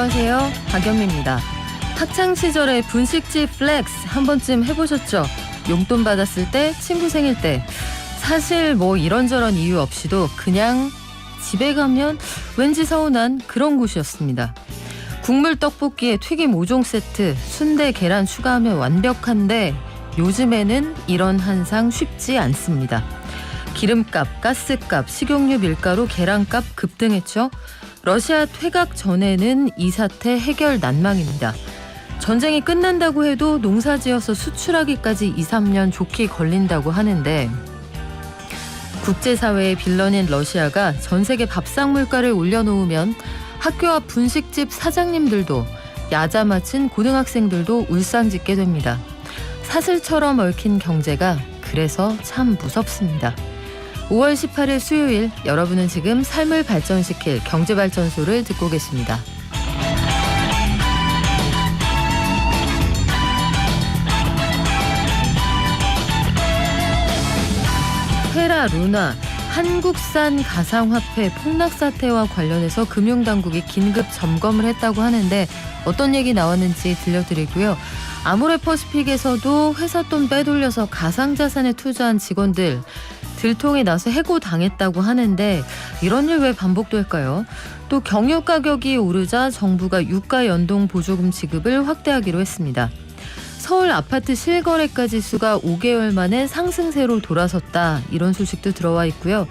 안녕하세요. 박연미입니다. 학창시절에 분식집 플렉스 한 번쯤 해보셨죠? 용돈 받았을 때, 친구 생일 때. 사실 뭐 이런저런 이유 없이도 그냥 집에 가면 왠지 서운한 그런 곳이었습니다. 국물 떡볶이에 튀김 5종 세트, 순대 계란 추가하면 완벽한데 요즘에는 이런 한상 쉽지 않습니다. 기름값, 가스값, 식용유, 밀가루, 계란값 급등했죠. 러시아 퇴각 전에는 이 사태 해결 난망입니다. 전쟁이 끝난다고 해도 농사지어서 수출하기까지 2, 3년 좋게 걸린다고 하는데 국제사회의 빌런인 러시아가 전 세계 밥상 물가를 올려놓으면 학교 앞 분식집 사장님들도 야자 마친 고등학생들도 울상짓게 됩니다. 사슬처럼 얽힌 경제가 그래서 참 무섭습니다. 5월 18일 수요일 여러분은 지금 삶을 발전시킬 경제발전소를 듣고 계십니다. 테라 루나 한국산 가상화폐 폭락 사태와 관련해서 금융당국이 긴급 점검을 했다고 하는데 어떤 얘기 나왔는지 들려드리고요. 아모레퍼시픽에서도 회사 돈 빼돌려서 가상자산에 투자한 직원들 들통에 나서 해고당했다고 하는데 이런 일 왜 반복될까요? 또 경유 가격이 오르자 정부가 유가 연동 보조금 지급을 확대하기로 했습니다. 서울 아파트 실거래가 지수가 5개월 만에 상승세로 돌아섰다. 이런 소식도 들어와 있고요.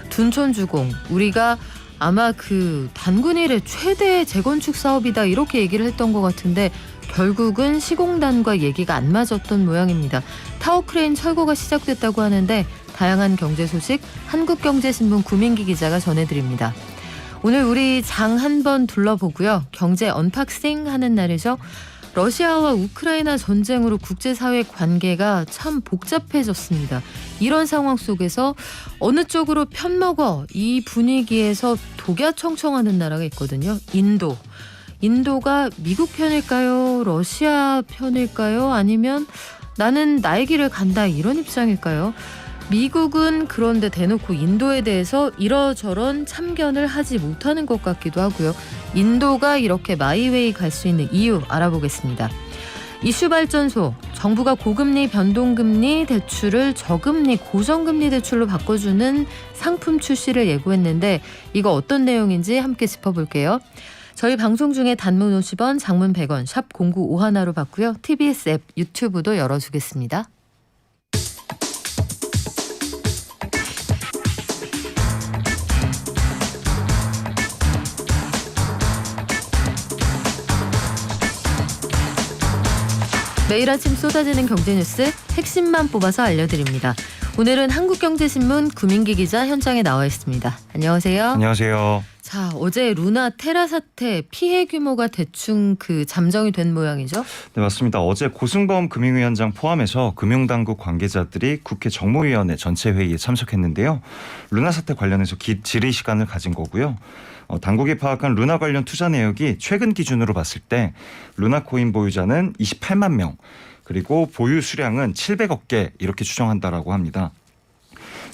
둔촌주공, 우리가 아마 그 단군 이래 최대 재건축 사업이다 이렇게 얘기를 했던 것 같은데 결국은 시공단과 얘기가 안 맞았던 모양입니다. 타워크레인 철거가 시작됐다고 하는데 다양한 경제 소식 한국경제신문 구민기 기자가 전해드립니다. 오늘 우리 장 한번 둘러보고요. 경제 언박싱 하는 날이죠. 러시아와 우크라이나 전쟁으로 국제사회 관계가 참 복잡해졌습니다. 이런 상황 속에서 어느 쪽으로 편먹어 이 분위기에서 독야청청하는 나라가 있거든요. 인도. 인도가 미국 편일까요? 러시아 편일까요? 아니면 나는 나의 길을 간다 이런 입장일까요? 미국은 그런데 대놓고 인도에 대해서 이러저런 참견을 하지 못하는 것 같기도 하고요. 인도가 이렇게 마이웨이 갈 수 있는 이유 알아보겠습니다. 이슈발전소, 정부가 고금리 변동금리 대출을 저금리 고정금리 대출로 바꿔주는 상품 출시를 예고했는데 이거 어떤 내용인지 함께 짚어볼게요. 저희 방송 중에 단문 50원, 장문 100원, 샵 0951로 받고요. TBS 앱, 유튜브도 열어주겠습니다. 매일 아침 쏟아지는 경제뉴스 핵심만 뽑아서 알려드립니다. 오늘은 한국경제신문 구민기 기자 현장에 나와 있습니다. 안녕하세요. 안녕하세요. 자, 어제 루나 테라 사태 피해 규모가 대충 잠정이 된 모양이죠? 네, 맞습니다. 어제 고승범 금융위원장 포함해서 금융당국 관계자들이 국회 정무위원회 전체 회의에 참석했는데요. 루나 사태 관련해서 질의 시간을 가진 거고요. 당국이 파악한 루나 관련 투자 내역이 최근 기준으로 봤을 때 루나 코인 보유자는 28만 명, 그리고 보유 수량은 700억 개 이렇게 추정한다라고 합니다.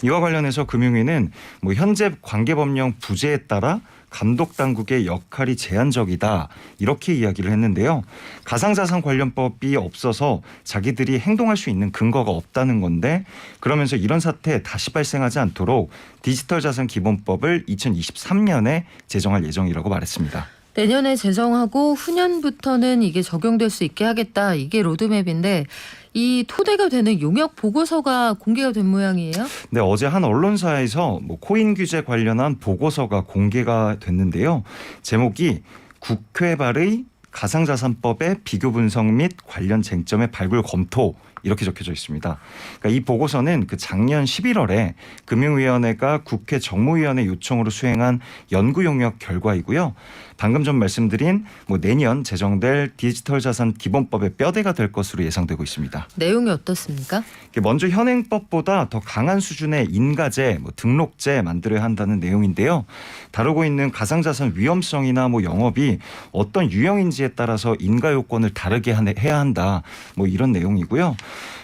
이와 관련해서 금융위는 현재 관계법령 부재에 따라 감독당국의 역할이 제한적이다 이렇게 이야기를 했는데요. 가상자산 관련법이 없어서 자기들이 행동할 수 있는 근거가 없다는 건데 그러면서 이런 사태 다시 발생하지 않도록 디지털자산기본법을 2023년에 제정할 예정이라고 말했습니다. 내년에 제정하고 후년부터는 이게 적용될 수 있게 하겠다. 이게 로드맵인데 이 토대가 되는 용역 보고서가 공개가 된 모양이에요? 네, 어제 한 언론사에서 코인 규제 관련한 보고서가 공개가 됐는데요. 제목이 국회 발의 가상자산법의 비교 분석 및 관련 쟁점의 발굴 검토 이렇게 적혀져 있습니다. 그러니까 이 보고서는 작년 11월에 금융위원회가 국회 정무위원회 요청으로 수행한 연구 용역 결과이고요. 방금 전 말씀드린 내년 제정될 디지털자산 기본법의 뼈대가 될 것으로 예상되고 있습니다. 내용이 어떻습니까? 먼저 현행법보다 더 강한 수준의 인가제, 등록제 만들어야 한다는 내용인데요. 다루고 있는 가상자산 위험성이나 영업이 어떤 유형인지에 따라서 인가 요건을 다르게 해야 한다. 이런 내용이고요.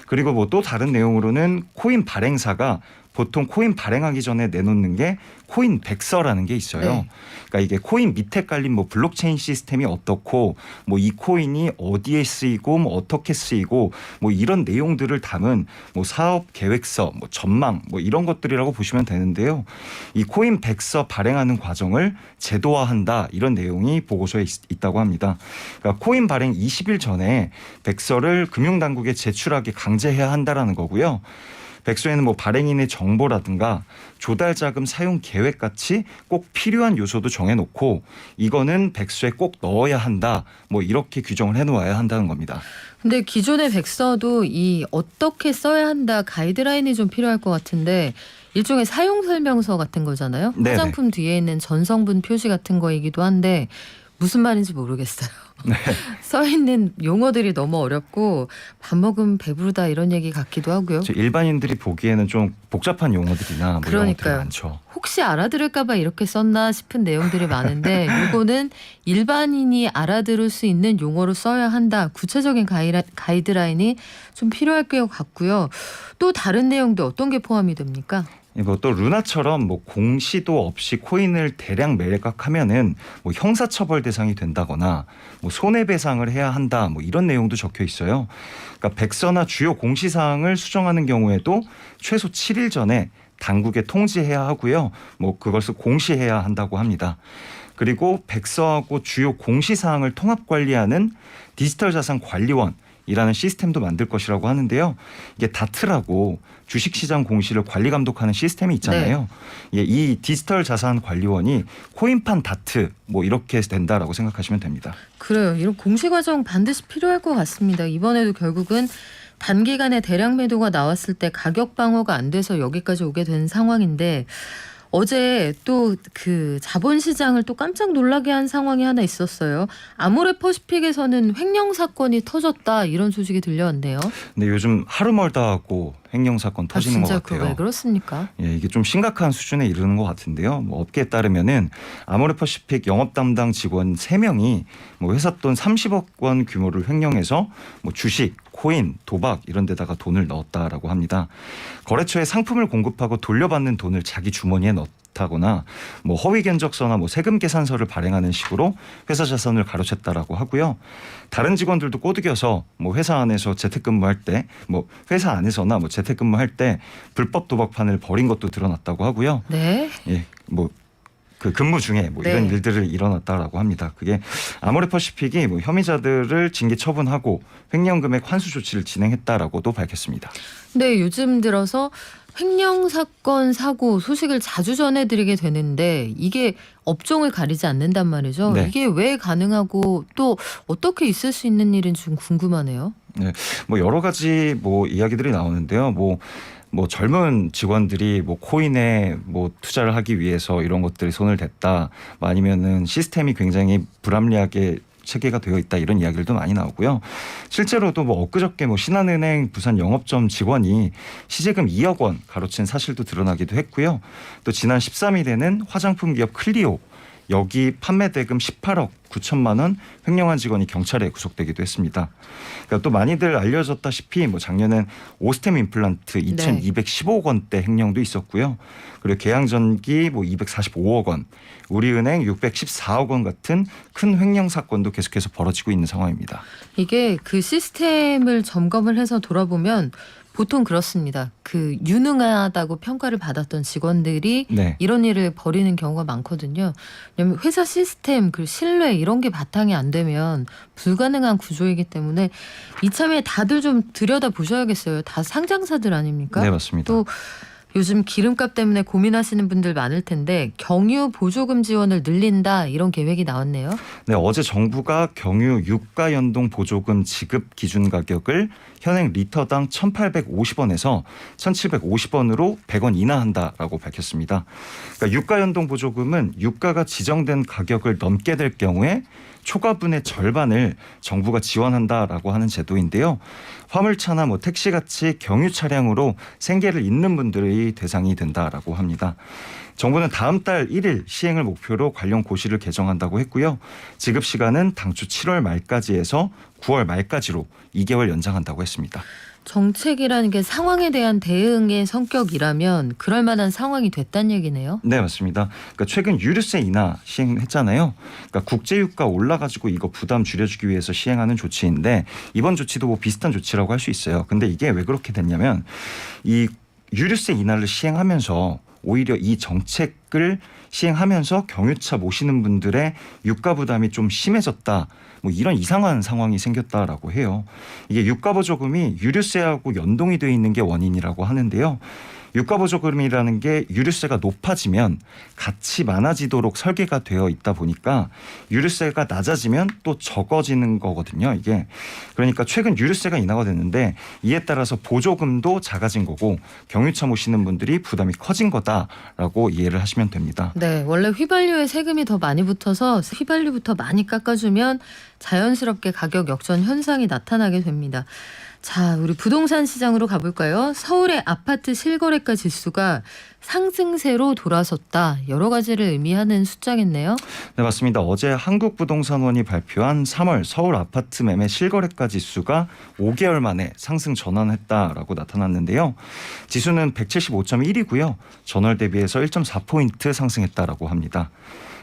그리고 또 다른 내용으로는 코인 발행사가 보통 코인 발행하기 전에 내놓는 게 코인 백서라는 게 있어요. 네. 그러니까 이게 코인 밑에 깔린 뭐 블록체인 시스템이 어떻고 뭐 이 코인이 어디에 쓰이고 뭐 어떻게 쓰이고 뭐 이런 내용들을 담은 뭐 사업 계획서, 뭐 전망 뭐 이런 것들이라고 보시면 되는데요. 이 코인 백서 발행하는 과정을 제도화한다 이런 내용이 보고서에 있다고 합니다. 그러니까 코인 발행 20일 전에 백서를 금융당국에 제출하게 강제해야 한다라는 거고요. 백서에는 뭐 발행인의 정보라든가 조달 자금 사용 계획 같이 꼭 필요한 요소도 정해놓고 이거는 백서에 꼭 넣어야 한다. 뭐 이렇게 규정을 해놓아야 한다는 겁니다. 근데 기존의 백서도 이 어떻게 써야 한다 가이드라인이 좀 필요할 것 같은데 일종의 사용 설명서 같은 거잖아요. 네네. 화장품 뒤에 있는 전성분 표시 같은 거이기도 한데 무슨 말인지 모르겠어요. 네. 써 있는 용어들이 너무 어렵고 밥 먹으면 배부르다 이런 얘기 같기도 하고요. 일반인들이 보기에는 좀 복잡한 용어들이나 뭐 이런 것들이 그러니까요. 많죠. 혹시 알아들을까 봐 이렇게 썼나 싶은 내용들이 많은데 이거는 일반인이 알아들을 수 있는 용어로 써야 한다. 구체적인 가이드라인이 좀 필요할 것 같고요. 또 다른 내용도 어떤 게 포함이 됩니까? 뭐 또 루나처럼 뭐 공시도 없이 코인을 대량 매각하면은 뭐 형사처벌 대상이 된다거나 뭐 손해배상을 해야 한다 뭐 이런 내용도 적혀 있어요. 그러니까 백서나 주요 공시사항을 수정하는 경우에도 최소 7일 전에 당국에 통지해야 하고요. 뭐 그것을 공시해야 한다고 합니다. 그리고 백서하고 주요 공시사항을 통합 관리하는 디지털 자산 관리원 이라는 시스템도 만들 것이라고 하는데요. 이게 다트라고 주식시장 공시를 관리 감독하는 시스템이 있잖아요. 네. 이 디지털 자산 관리원이 코인판 다트 뭐 이렇게 된다라고 생각하시면 됩니다. 그래요. 이런 공시 과정 반드시 필요할 것 같습니다. 이번에도 결국은 단기간에 대량 매도가 나왔을 때 가격 방어가 안 돼서 여기까지 오게 된 상황인데 어제 또 그 자본시장을 또 깜짝 놀라게 한 상황이 하나 있었어요. 아모레퍼시픽에서는 횡령 사건이 터졌다 이런 소식이 들려왔네요. 근데 요즘 하루 멀다 하고 횡령 사건 터지는 것 같아요. 진짜 왜 그렇습니까? 예, 이게 좀 심각한 수준에 이르는 것 같은데요. 뭐 업계에 따르면은 아모레퍼시픽 영업 담당 직원 3명이 뭐 회사 돈 30억 원 규모를 횡령해서 뭐 주식, 코인, 도박 이런 데다가 돈을 넣었다라고 합니다. 거래처에 상품을 공급하고 돌려받는 돈을 자기 주머니에 넣다거나 뭐 허위 견적서나 뭐 세금 계산서를 발행하는 식으로 회사 자산을 가로챘다라고 하고요. 다른 직원들도 꼬드겨서 뭐 회사 안에서 재택근무할 때 뭐 회사 안에서나 뭐 재택근무할 때 불법 도박판을 벌인 것도 드러났다고 하고요. 네. 예, 뭐 그 근무 중에 뭐 이런 일들을 일어났다라고 합니다. 그게 아모레퍼시픽이 뭐 혐의자들을 징계 처분하고 횡령 금액 환수 조치를 진행했다라고도 밝혔습니다. 네, 요즘 들어서 횡령 사건 사고 소식을 자주 전해드리게 되는데 이게 업종을 가리지 않는단 말이죠. 네. 이게 왜 가능하고 또 어떻게 있을 수 있는 일인지 좀 궁금하네요. 네, 뭐 여러 가지 뭐 이야기들이 나오는데요. 뭐 젊은 직원들이 뭐 코인에 뭐 투자를 하기 위해서 이런 것들이 손을 댔다. 뭐 아니면은 시스템이 굉장히 불합리하게 체계가 되어 있다 이런 이야기들도 많이 나오고요. 실제로도 뭐 엊그저께 뭐 신한은행 부산 영업점 직원이 시제금 2억 원 가로챈 사실도 드러나기도 했고요. 또 지난 13일에는 화장품 기업 클리오 여기 판매 대금 18억 9천만 원 횡령한 직원이 경찰에 구속되기도 했습니다. 그러니까 또 많이들 알려졌다시피 뭐 작년엔 오스템 임플란트 2,215억 원대 횡령도 있었고요. 그리고 계양전기 뭐 245억 원, 우리은행 614억 원 같은 큰 횡령 사건도 계속해서 벌어지고 있는 상황입니다. 이게 그 시스템을 점검을 해서 돌아보면 보통 그렇습니다. 그 유능하다고 평가를 받았던 직원들이 네. 이런 일을 벌이는 경우가 많거든요. 왜냐하면 회사 시스템, 그 신뢰 이런 게 바탕이 안 되면 불가능한 구조이기 때문에 이참에 다들 좀 들여다 보셔야겠어요. 다 상장사들 아닙니까? 네, 맞습니다. 또 요즘 기름값 때문에 고민하시는 분들 많을 텐데 경유 보조금 지원을 늘린다 이런 계획이 나왔네요. 네, 어제 정부가 경유 유가 연동 보조금 지급 기준 가격을 현행 리터당 1,850원에서 1,750원으로 100원 인하한다라고 밝혔습니다. 그러니까 유가 연동 보조금은 유가가 지정된 가격을 넘게 될 경우에 초과분의 절반을 정부가 지원한다라고 하는 제도인데요. 화물차나 뭐 택시같이 경유 차량으로 생계를 잇는 분들이 대상이 된다라고 합니다. 정부는 다음 달 1일 시행을 목표로 관련 고시를 개정한다고 했고요. 지급 시간은 당초 7월 말까지 해서 9월 말까지로 2개월 연장한다고 했습니다. 정책이라는 게 상황에 대한 대응의 성격이라면 그럴 만한 상황이 됐단 얘기네요. 네, 맞습니다. 그러니까 최근 유류세 인하 시행했잖아요. 그러니까 국제유가 올라가지고 이거 부담 줄여주기 위해서 시행하는 조치인데 이번 조치도 뭐 비슷한 조치라고 할 수 있어요. 근데 이게 왜 그렇게 됐냐면 이 유류세 인하를 시행하면서 오히려 이 정책을 시행하면서 경유차 모시는 분들의 유가 부담이 좀 심해졌다. 뭐 이런 이상한 상황이 생겼다라고 해요. 이게 유가보조금이 유류세하고 연동이 돼 있는 게 원인이라고 하는데요. 유가보조금이라는 게 유류세가 높아지면 같이 많아지도록 설계가 되어 있다 보니까 유류세가 낮아지면 또 적어지는 거거든요. 이게 그러니까 최근 유류세가 인하가 됐는데 이에 따라서 보조금도 작아진 거고 경유차 모시는 분들이 부담이 커진 거다라고 이해를 하시면 됩니다. 네, 원래 휘발유에 세금이 더 많이 붙어서 휘발유부터 많이 깎아주면 자연스럽게 가격 역전 현상이 나타나게 됩니다. 자, 우리 부동산 시장으로 가볼까요? 서울의 아파트 실거래가 지수가 상승세로 돌아섰다. 여러 가지를 의미하는 숫자겠네요. 네, 맞습니다. 어제 한국부동산원이 발표한 3월 서울 아파트 매매 실거래가 지수가 5개월 만에 상승 전환했다라고 나타났는데요. 지수는 175.1이고요. 전월 대비해서 1.4포인트 상승했다라고 합니다.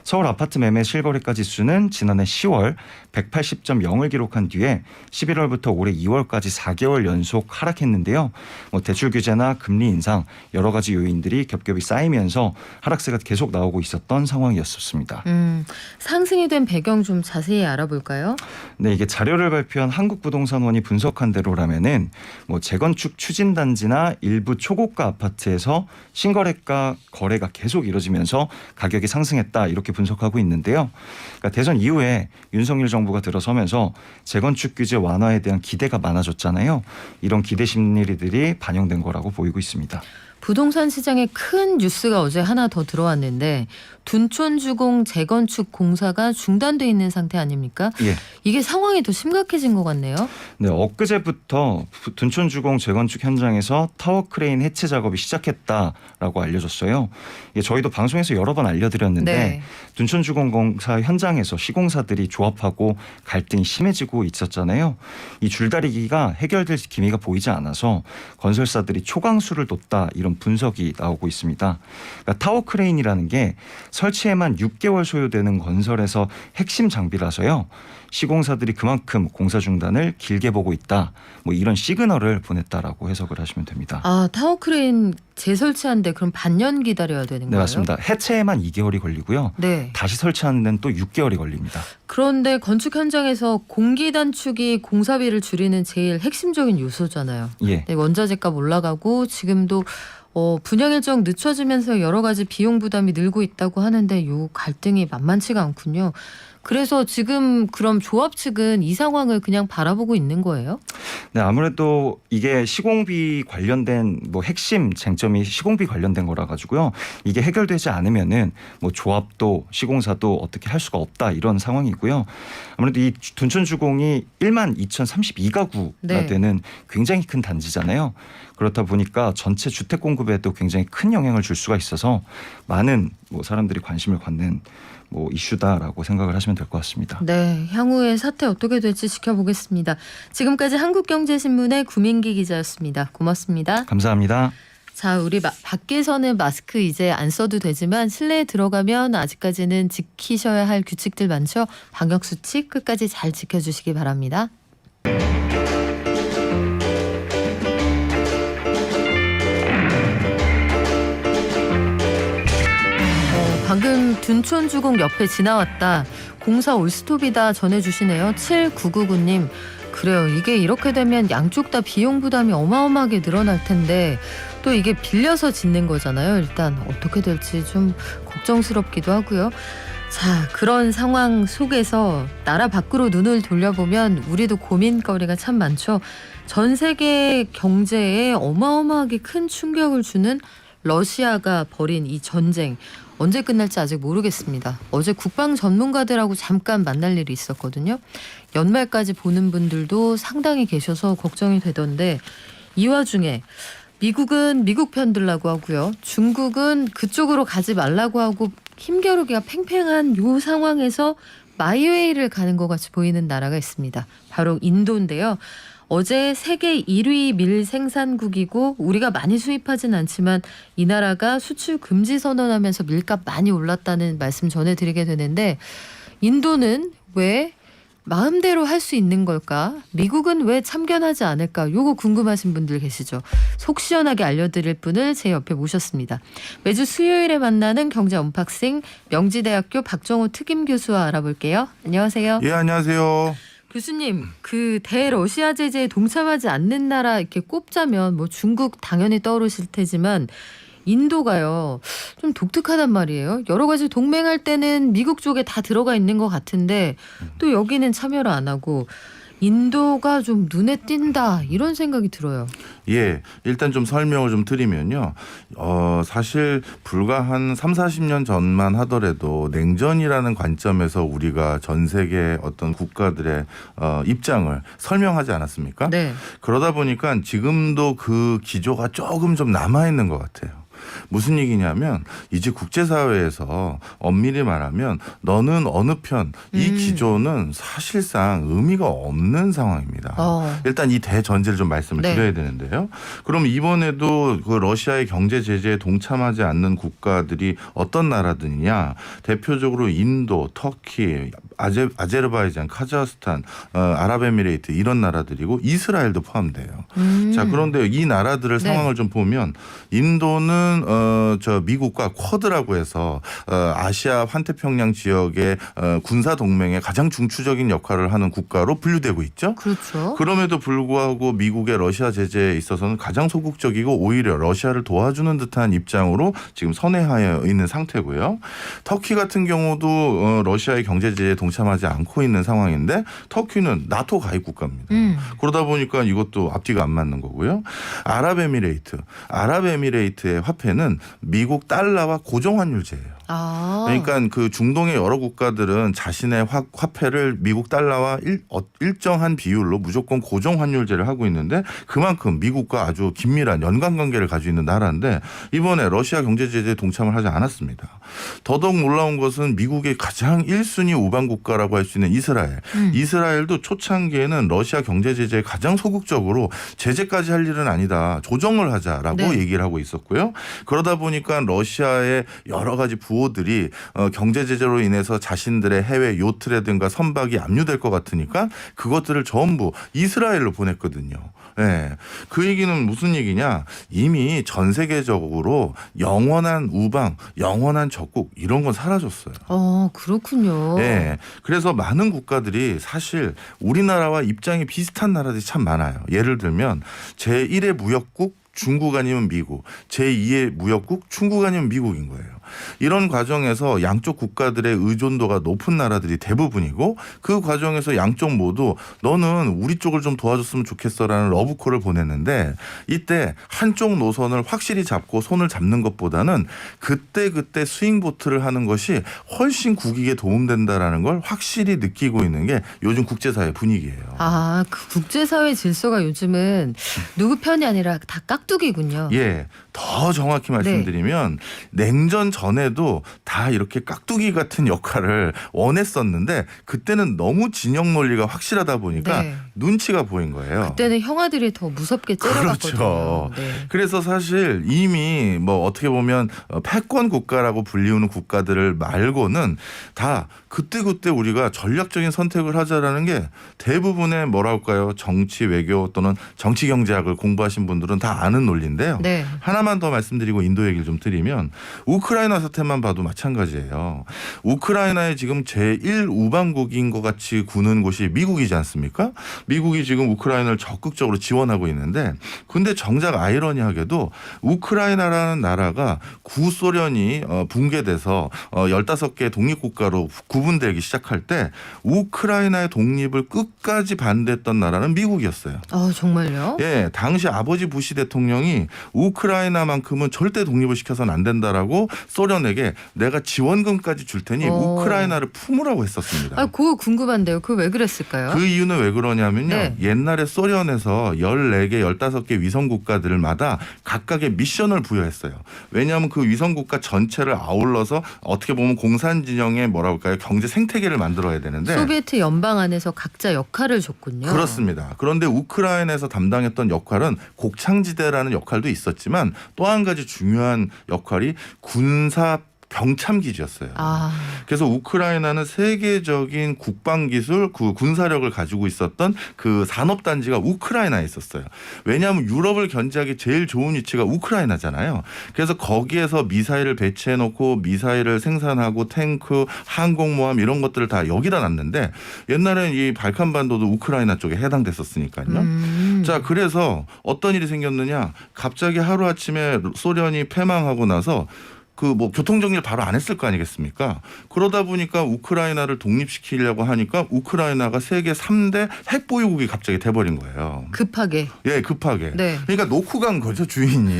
서울 아파트 매매 실거래가 지수는 지난해 10월 180.0을 기록한 뒤에 11월부터 올해 2월까지 4개월 연속 하락했는데요. 대출 규제나 금리 인상 여러 가지 요인들이 겹겹이 쌓이면서 하락세가 계속 나오고 있었던 상황이었습니다. 상승이 된 배경 좀 자세히 알아볼까요? 네, 이게 자료를 발표한 한국부동산원이 분석한 대로라면은 재건축 추진 단지나 일부 초고가 아파트에서 신거래가 거래가 계속 이뤄지면서 가격이 상승했다 이렇게 분석하고 있는데요. 그러니까 대선 이후에 윤석열 정부가 들어서면서 재건축 규제 완화에 대한 기대가 많아졌잖아요. 이런 기대 심리들이 반영된 거라고 보이고 있습니다. 부동산 시장에 큰 뉴스가 어제 하나 더 들어왔는데 둔촌주공 재건축 공사가 중단돼 있는 상태 아닙니까? 예. 이게 상황이 더 심각해진 것 같네요. 네, 엊그제부터 둔촌주공 재건축 현장에서 타워 크레인 해체 작업이 시작했다라고 알려졌어요. 이게 저희도 방송에서 여러 번 알려드렸는데 네. 둔촌주공 공사 현장에서 시공사들이 조합하고 갈등이 심해지고 있었잖아요. 이 줄다리기가 해결될 기미가 보이지 않아서 건설사들이 초강수를 뒀다 이런 분석이 나오고 있습니다. 그러니까 타워 크레인이라는 게 설치에만 6개월 소요되는 건설에서 핵심 장비라서요. 시공사들이 그만큼 공사 중단을 길게 보고 있다. 이런 시그널을 보냈다라고 해석을 하시면 됩니다. 아, 타워 크레인 재설치하는데 그럼 반년 기다려야 되는 네, 거예요? 맞습니다. 해체에만 2개월이 걸리고요. 네. 다시 설치하는 데는 또 6개월이 걸립니다. 그런데 건축 현장에서 공기 단축이 공사비를 줄이는 제일 핵심적인 요소잖아요. 예. 네, 원자재값 올라가고 지금도 분양 일정 늦춰지면서 여러 가지 비용 부담이 늘고 있다고 하는데 요 갈등이 만만치가 않군요. 그래서 지금 그럼 조합 측은 이 상황을 그냥 바라보고 있는 거예요? 네, 아무래도 이게 시공비 관련된 핵심 쟁점이 시공비 관련된 거라 가지고요. 이게 해결되지 않으면은 조합도 시공사도 어떻게 할 수가 없다 이런 상황이고요. 아무래도 이 둔촌주공이 12,032가구가 네. 되는 굉장히 큰 단지잖아요. 그렇다 보니까 전체 주택 공급에도 굉장히 큰 영향을 줄 수가 있어서 많은 사람들이 관심을 갖는 이슈다라고 생각을 하시면 될 것 같습니다. 네, 향후의 사태 어떻게 될지 지켜보겠습니다. 지금까지 한국경제신문의 구민기 기자였습니다. 고맙습니다. 감사합니다. 자, 우리 밖에서는 마스크 이제 안 써도 되지만 실내에 들어가면 아직까지는 지키셔야 할 규칙들 많죠. 방역수칙 끝까지 잘 지켜주시기 바랍니다. 방금 둔촌주공 옆에 지나왔다. 공사 올스톱이다 전해주시네요. 7999님. 그래요. 이게 이렇게 되면 양쪽 다 비용 부담이 어마어마하게 늘어날 텐데 또 이게 빌려서 짓는 거잖아요. 일단 어떻게 될지 좀 걱정스럽기도 하고요. 자, 그런 상황 속에서 나라 밖으로 눈을 돌려보면 우리도 고민거리가 참 많죠. 전 세계 경제에 어마어마하게 큰 충격을 주는 러시아가 벌인 이 전쟁. 언제 끝날지 아직 모르겠습니다. 어제 국방 전문가들하고 잠깐 만날 일이 있었거든요. 연말까지 보는 분들도 상당히 계셔서 걱정이 되던데 이 와중에 미국은 미국 편 들라고 하고요. 중국은 그쪽으로 가지 말라고 하고 힘겨루기가 팽팽한 요 상황에서 마이웨이를 가는 것 같이 보이는 나라가 있습니다. 바로 인도인데요. 어제 세계 1위 밀 생산국이고 우리가 많이 수입하진 않지만 이 나라가 수출 금지 선언하면서 밀값 많이 올랐다는 말씀 전해드리게 되는데 인도는 왜 마음대로 할 수 있는 걸까? 미국은 왜 참견하지 않을까? 요거 궁금하신 분들 계시죠? 속 시원하게 알려드릴 분을 제 옆에 모셨습니다. 매주 수요일에 만나는 경제 언박싱 명지대학교 박정호 특임 교수와 알아볼게요. 안녕하세요. 예, 안녕하세요. 교수님, 그 대러시아 제재에 동참하지 않는 나라 이렇게 꼽자면 뭐 중국 당연히 떠오르실 테지만 인도가요 좀 독특하단 말이에요. 여러 가지 동맹할 때는 미국 쪽에 다 들어가 있는 것 같은데 또 여기는 참여를 안 하고 인도가 좀 눈에 띈다 이런 생각이 들어요. 예, 일단 좀 설명을 좀 드리면요. 사실 불과 한 3, 40년 전만 하더라도 냉전이라는 관점에서 우리가 전 세계 어떤 국가들의 입장을 설명하지 않았습니까? 네. 그러다 보니까 지금도 그 기조가 조금 좀 남아있는 것 같아요. 무슨 얘기냐면 이제 국제사회에서 엄밀히 말하면 너는 어느 편 이 기조는 사실상 의미가 없는 상황입니다. 일단 이 대전제를 좀 말씀을 네. 드려야 되는데요. 그럼 이번에도 그 러시아의 경제 제재에 동참하지 않는 국가들이 어떤 나라들이냐? 대표적으로 인도, 터키, 아제르바이잔, 카자흐스탄, 아랍에미레이트 이런 나라들이고 이스라엘도 포함돼요. 자, 그런데 이 나라들을 네. 상황을 좀 보면 인도는 저 미국과 쿼드라고 해서 아시아 환태평양 지역의 군사 동맹의 가장 중추적인 역할을 하는 국가로 분류되고 있죠. 그렇죠. 그럼에도 불구하고 미국의 러시아 제재에 있어서는 가장 소극적이고 오히려 러시아를 도와주는 듯한 입장으로 지금 선회하여 있는 상태고요. 터키 같은 경우도 러시아의 경제 제재에 동참하지 않고 있는 상황인데 터키는 나토 가입 국가입니다. 그러다 보니까 이것도 앞뒤가 안 맞는 거고요. 아랍에미레이트의 화폐는 미국 달러와 고정환율제예요. 그러니까 그 중동의 여러 국가들은 자신의 화폐를 미국 달러와 일정한 비율로 무조건 고정 환율제를 하고 있는데 그만큼 미국과 아주 긴밀한 연관 관계를 가지고 있는 나라인데 이번에 러시아 경제 제재에 동참을 하지 않았습니다. 더더욱 놀라운 것은 미국의 가장 1순위 우방 국가라고 할 수 있는 이스라엘. 이스라엘도 초창기에는 러시아 경제 제재에 가장 소극적으로 제재까지 할 일은 아니다. 조정을 하자라고 네. 얘기를 하고 있었고요. 그러다 보니까 러시아의 여러 가지 부호들이 경제 제재로 인해서 자신들의 해외 요트라든가 선박이 압류될 것 같으니까 그것들을 전부 이스라엘로 보냈거든요. 네. 그 얘기는 무슨 얘기냐? 이미 전 세계적으로 영원한 우방, 영원한 적국 이런 건 사라졌어요. 그렇군요. 네. 그래서 많은 국가들이 사실 우리나라와 입장이 비슷한 나라들이 참 많아요. 예를 들면 제1의 무역국 중국 아니면 미국, 제2의 무역국 중국 아니면 미국인 거예요. 이런 과정에서 양쪽 국가들의 의존도가 높은 나라들이 대부분이고 그 과정에서 양쪽 모두 너는 우리 쪽을 좀 도와줬으면 좋겠어라는 러브콜을 보냈는데 이때 한쪽 노선을 확실히 잡고 손을 잡는 것보다는 그때 스윙보트를 하는 것이 훨씬 국익에 도움된다라는 걸 확실히 느끼고 있는 게 요즘 국제사회 분위기예요. 그 국제사회 질서가 요즘은 누구 편이 아니라 다 깍두기군요. 예, 더 정확히 말씀드리면 냉전 전에도 다 이렇게 깍두기 같은 역할을 원했었는데 그때는 너무 진영 논리가 확실하다 보니까 네. 눈치가 보인 거예요. 그때는 형아들이 더 무섭게 째려봤거든요. 그렇죠. 네. 그래서 사실 이미 뭐 어떻게 보면 패권 국가라고 불리우는 국가들을 말고는 다 그때 우리가 전략적인 선택을 하자라는 게 대부분의 뭐랄까요 정치 외교 또는 정치 경제학을 공부하신 분들은 다 아는 논리인데요. 네. 하나만 더 말씀드리고 인도 얘기를 좀 드리면 우크라이나 사태만 봐도 마찬가지예요. 우크라이나에 지금 제1 우방국인 것 같이 구는 곳이 미국이지 않습니까? 미국이 지금 우크라이나를 적극적으로 지원하고 있는데 근데 정작 아이러니하게도 우크라이나라는 나라가 구소련이 붕괴돼서 15개 독립국가로 구분되기 시작할 때 우크라이나의 독립을 끝까지 반대했던 나라는 미국이었어요. 정말요? 예, 당시 아버지 부시 대통령이 우크라이나 우크라이나만큼은 절대 독립을 시켜서는 안 된다라고 소련에게 내가 지원금까지 줄 테니 우크라이나를 품으라고 했었습니다. 그거 궁금한데요. 그거 왜 그랬을까요? 그 이유는 왜 그러냐면요. 네. 옛날에 소련에서 14개, 15개 위성국가들마다 각각의 미션을 부여했어요. 왜냐하면 그 위성국가 전체를 아울러서 어떻게 보면 공산진영의 뭐라 할까요? 경제 생태계를 만들어야 되는데 소비에트 연방 안에서 각자 역할을 줬군요. 그렇습니다. 그런데 우크라이나에서 담당했던 역할은 곡창지대라는 역할도 있었지만 또 한 가지 중요한 역할이 군사 병참 기지였어요. 그래서 우크라이나는 세계적인 국방 기술, 그 군사력을 가지고 있었던 그 산업 단지가 우크라이나에 있었어요. 왜냐하면 유럽을 견제하기 제일 좋은 위치가 우크라이나잖아요. 그래서 거기에서 미사일을 배치해 놓고 미사일을 생산하고 탱크, 항공모함 이런 것들을 다 여기다 놨는데 옛날에는 이 발칸반도도 우크라이나 쪽에 해당됐었으니까요. 자, 그래서 어떤 일이 생겼느냐? 갑자기 하루아침에 소련이 패망하고 나서 그 뭐 교통정리를 바로 안 했을 거 아니겠습니까? 그러다 보니까 우크라이나를 독립시키려고 하니까 우크라이나가 세계 3대 핵보유국이 갑자기 돼버린 거예요. 급하게. 예, 급하게. 네. 그러니까 놓고 간 거죠, 주인이.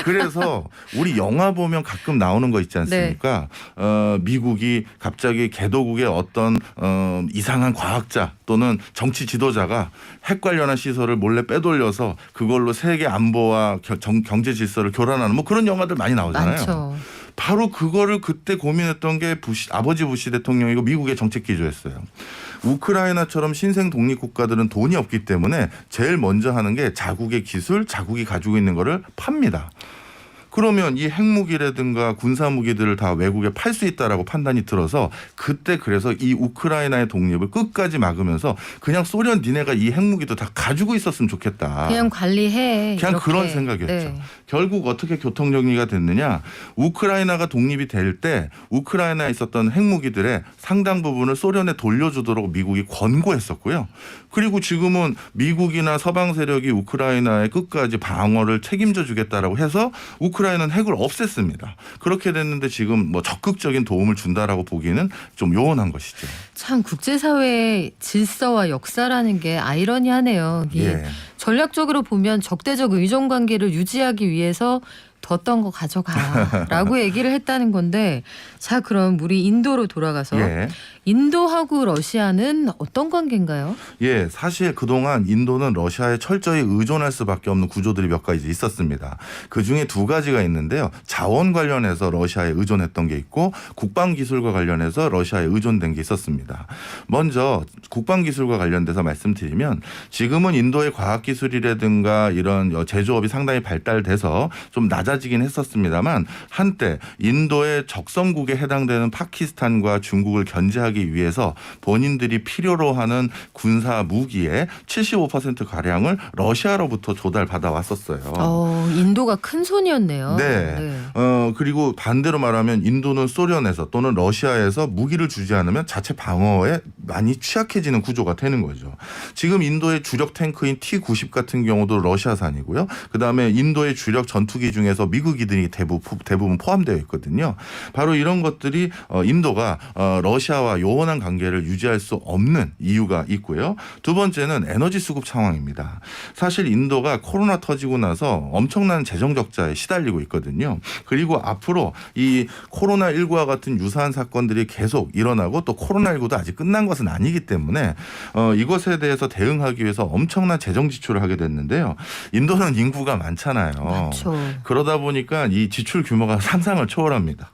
그래서 우리 영화 보면 가끔 나오는 거 있지 않습니까? 미국이 갑자기 개도국의 어떤 이상한 과학자 또는 정치 지도자가 핵 관련한 시설을 몰래 빼돌려서 그걸로 세계 안보와 경제 질서를 교란하는 뭐 그런 영화들 많이 나오잖아요. 많죠. 바로 그거를 그때 고민했던 게 아버지 부시 대통령이고 미국의 정책 기조였어요. 우크라이나처럼 신생 독립 국가들은 돈이 없기 때문에 제일 먼저 하는 게 자국의 기술, 자국이 가지고 있는 거를 팝니다. 그러면 이 핵무기라든가 군사무기들을 다 외국에 팔 수 있다라고 판단이 들어서 그때 그래서 이 우크라이나의 독립을 끝까지 막으면서 그냥 소련 니네가 이 핵무기도 다 가지고 있었으면 좋겠다. 그냥 관리해. 그냥 이렇게. 그런 생각이었죠. 네. 결국 어떻게 교통정리가 됐느냐. 우크라이나가 독립이 될 때 우크라이나에 있었던 핵무기들의 상당 부분을 소련에 돌려주도록 미국이 권고했었고요. 그리고 지금은 미국이나 서방 세력이 우크라이나의 끝까지 방어를 책임져 주겠다라고 해서 우크라이나는 핵을 없앴습니다. 그렇게 됐는데 지금 뭐 적극적인 도움을 준다라고 보기에는 좀 요원한 것이죠. 참 국제사회의 질서와 역사라는 게 아이러니하네요. 예. 전략적으로 보면 적대적 의존 관계를 유지하기 위해서 뒀던 거 가져가라고 얘기를 했다는 건데 자 그럼 우리 인도로 돌아가서 예. 인도하고 러시아는 어떤 관계인가요? 예, 사실 그동안 인도는 러시아에 철저히 의존할 수밖에 없는 구조들이 몇 가지 있었습니다. 그중에 두 가지가 있는데요. 자원 관련해서 러시아에 의존했던 게 있고 국방 기술과 관련해서 러시아에 의존된 게 있었습니다. 먼저 국방 기술과 관련돼서 말씀드리면 지금은 인도의 과학 기술이라든가 이런 제조업이 상당히 발달돼서 좀 낮아지긴 했었습니다만 한때 인도의 적성국에 해당되는 파키스탄과 중국을 견제하기 위해서 본인들이 필요로 하는 군사 무기의 75%가량을 러시아로부터 조달받아 왔었어요. 인도가 큰 손이었네요. 네. 그리고 반대로 말하면 인도는 소련에서 또는 러시아에서 무기를 주지 않으면 자체 방어에 많이 취약해지는 구조가 되는 거죠. 지금 인도의 주력 탱크인 T-90 같은 경우도 러시아산이고요. 그다음에 인도의 주력 전투기 중에서 미국이들이 대부분 포함되어 있거든요. 바로 이런 것들이 인도가 러시아와 요원한 관계를 유지할 수 없는 이유가 있고요. 두 번째는 에너지 수급 상황입니다. 사실 인도가 코로나 터지고 나서 엄청난 재정 적자에 시달리고 있거든요. 그리고 앞으로 이 코로나19와 같은 유사한 사건들이 계속 일어나고 또 코로나19도 아직 끝난 것은 아니기 때문에 이것에 대해서 대응하기 위해서 엄청난 재정 지출을 하게 됐는데요. 인도는 인구가 많잖아요. 그렇죠. 그러다 보니까 이 지출 규모가 상상을 초월합니다.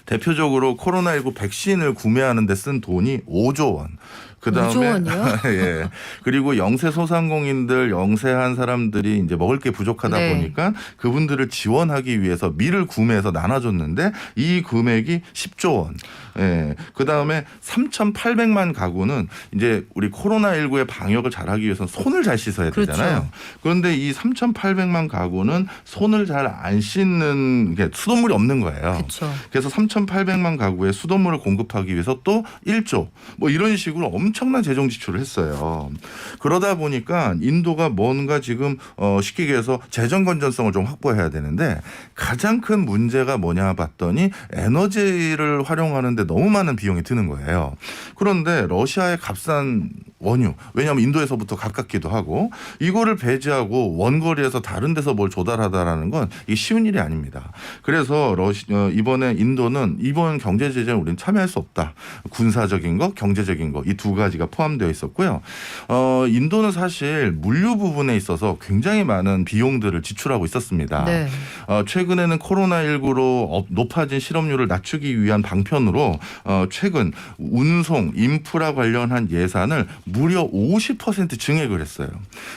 대표적으로 코로나19 백신을 구매하는 데 쓴 돈이 5조 원. 그다음에 5조 원이요? 예. 그리고 영세 소상공인들, 영세한 사람들이 이제 먹을 게 부족하다 네. 보니까 그분들을 지원하기 위해서 밀을 구매해서 나눠줬는데 이 금액이 10조 원. 예. 그다음에 3,800만 가구는 이제 우리 코로나19의 방역을 잘하기 위해서는 손을 잘 씻어야 되잖아요. 그렇죠. 그런데 이 3,800만 가구는 손을 잘 안 씻는 게 수돗물이 없는 거예요. 그렇죠. 그래서 3,800만 가구에 수돗물을 공급하기 위해서 또 1조 뭐 이런 식으로 엄청난 재정 지출을 했어요. 그러다 보니까 인도가 뭔가 지금 쉽게 얘기해서 재정 건전성을 좀 확보해야 되는데 가장 큰 문제가 뭐냐 봤더니 에너지를 활용하는데 너무 많은 비용이 드는 거예요. 그런데 러시아의 값싼 원유. 왜냐하면 인도에서부터 가깝기도 하고 이거를 배제하고 원거리에서 다른 데서 뭘 조달하다라는 건 이게 쉬운 일이 아닙니다. 그래서 이번에 인도는 이번 경제 제재에 우리는 참여할 수 없다. 군사적인 거, 경제적인 거 이 두 가지가 포함되어 있었고요. 인도는 사실 물류 부분에 있어서 굉장히 많은 비용들을 지출하고 있었습니다. 네. 최근에는 코로나19로 높아진 실업률을 낮추기 위한 방편으로 최근 운송, 인프라 관련한 예산을 무려 50% 증액을 했어요.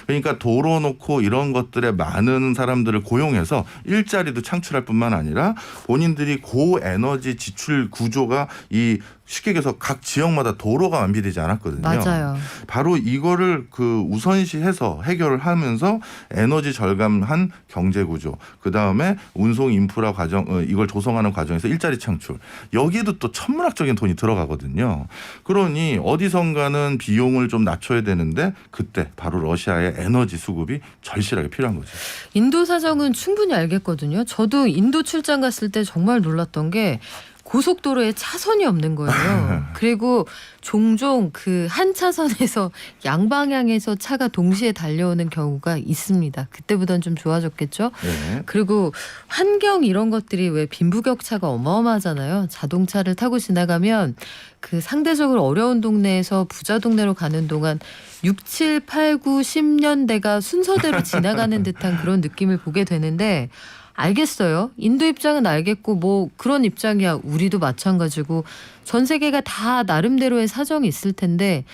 그러니까 도로 놓고 이런 것들에 많은 사람들을 고용해서 일자리도 창출할 뿐만 아니라 본인들이 고에너지 지출 구조가 이 쉽게 얘기해서 각 지역마다 도로가 완비되지 않았거든요. 맞아요. 바로 이거를 그 우선시해서 해결을 하면서 에너지 절감한 경제 구조, 그 다음에 운송 인프라 과정, 이걸 조성하는 과정에서 일자리 창출, 여기에도 또 천문학적인 돈이 들어가거든요. 그러니 어디선가는 비용을 좀 낮춰야 되는데 그때 바로 러시아의 에너지 수급이 절실하게 필요한 거죠. 인도 사정은 충분히 알겠거든요. 저도 인도 출장 갔을 때 정말 놀랐던 게 고속도로에 차선이 없는 거예요. 그리고 종종 그 한 차선에서 양방향에서 차가 동시에 달려오는 경우가 있습니다. 그때보다는 좀 좋아졌겠죠. 네. 그리고 환경 이런 것들이 왜 빈부격차가 어마어마하잖아요. 자동차를 타고 지나가면 그 상대적으로 어려운 동네에서 부자 동네로 가는 동안 6, 7, 8, 9, 10년대가 순서대로 지나가는 듯한 그런 느낌을 보게 되는데 알겠어요. 인도 입장은 알겠고 뭐 그런 입장이야. 우리도 마찬가지고 전 세계가 다 나름대로의 사정이 있을 텐데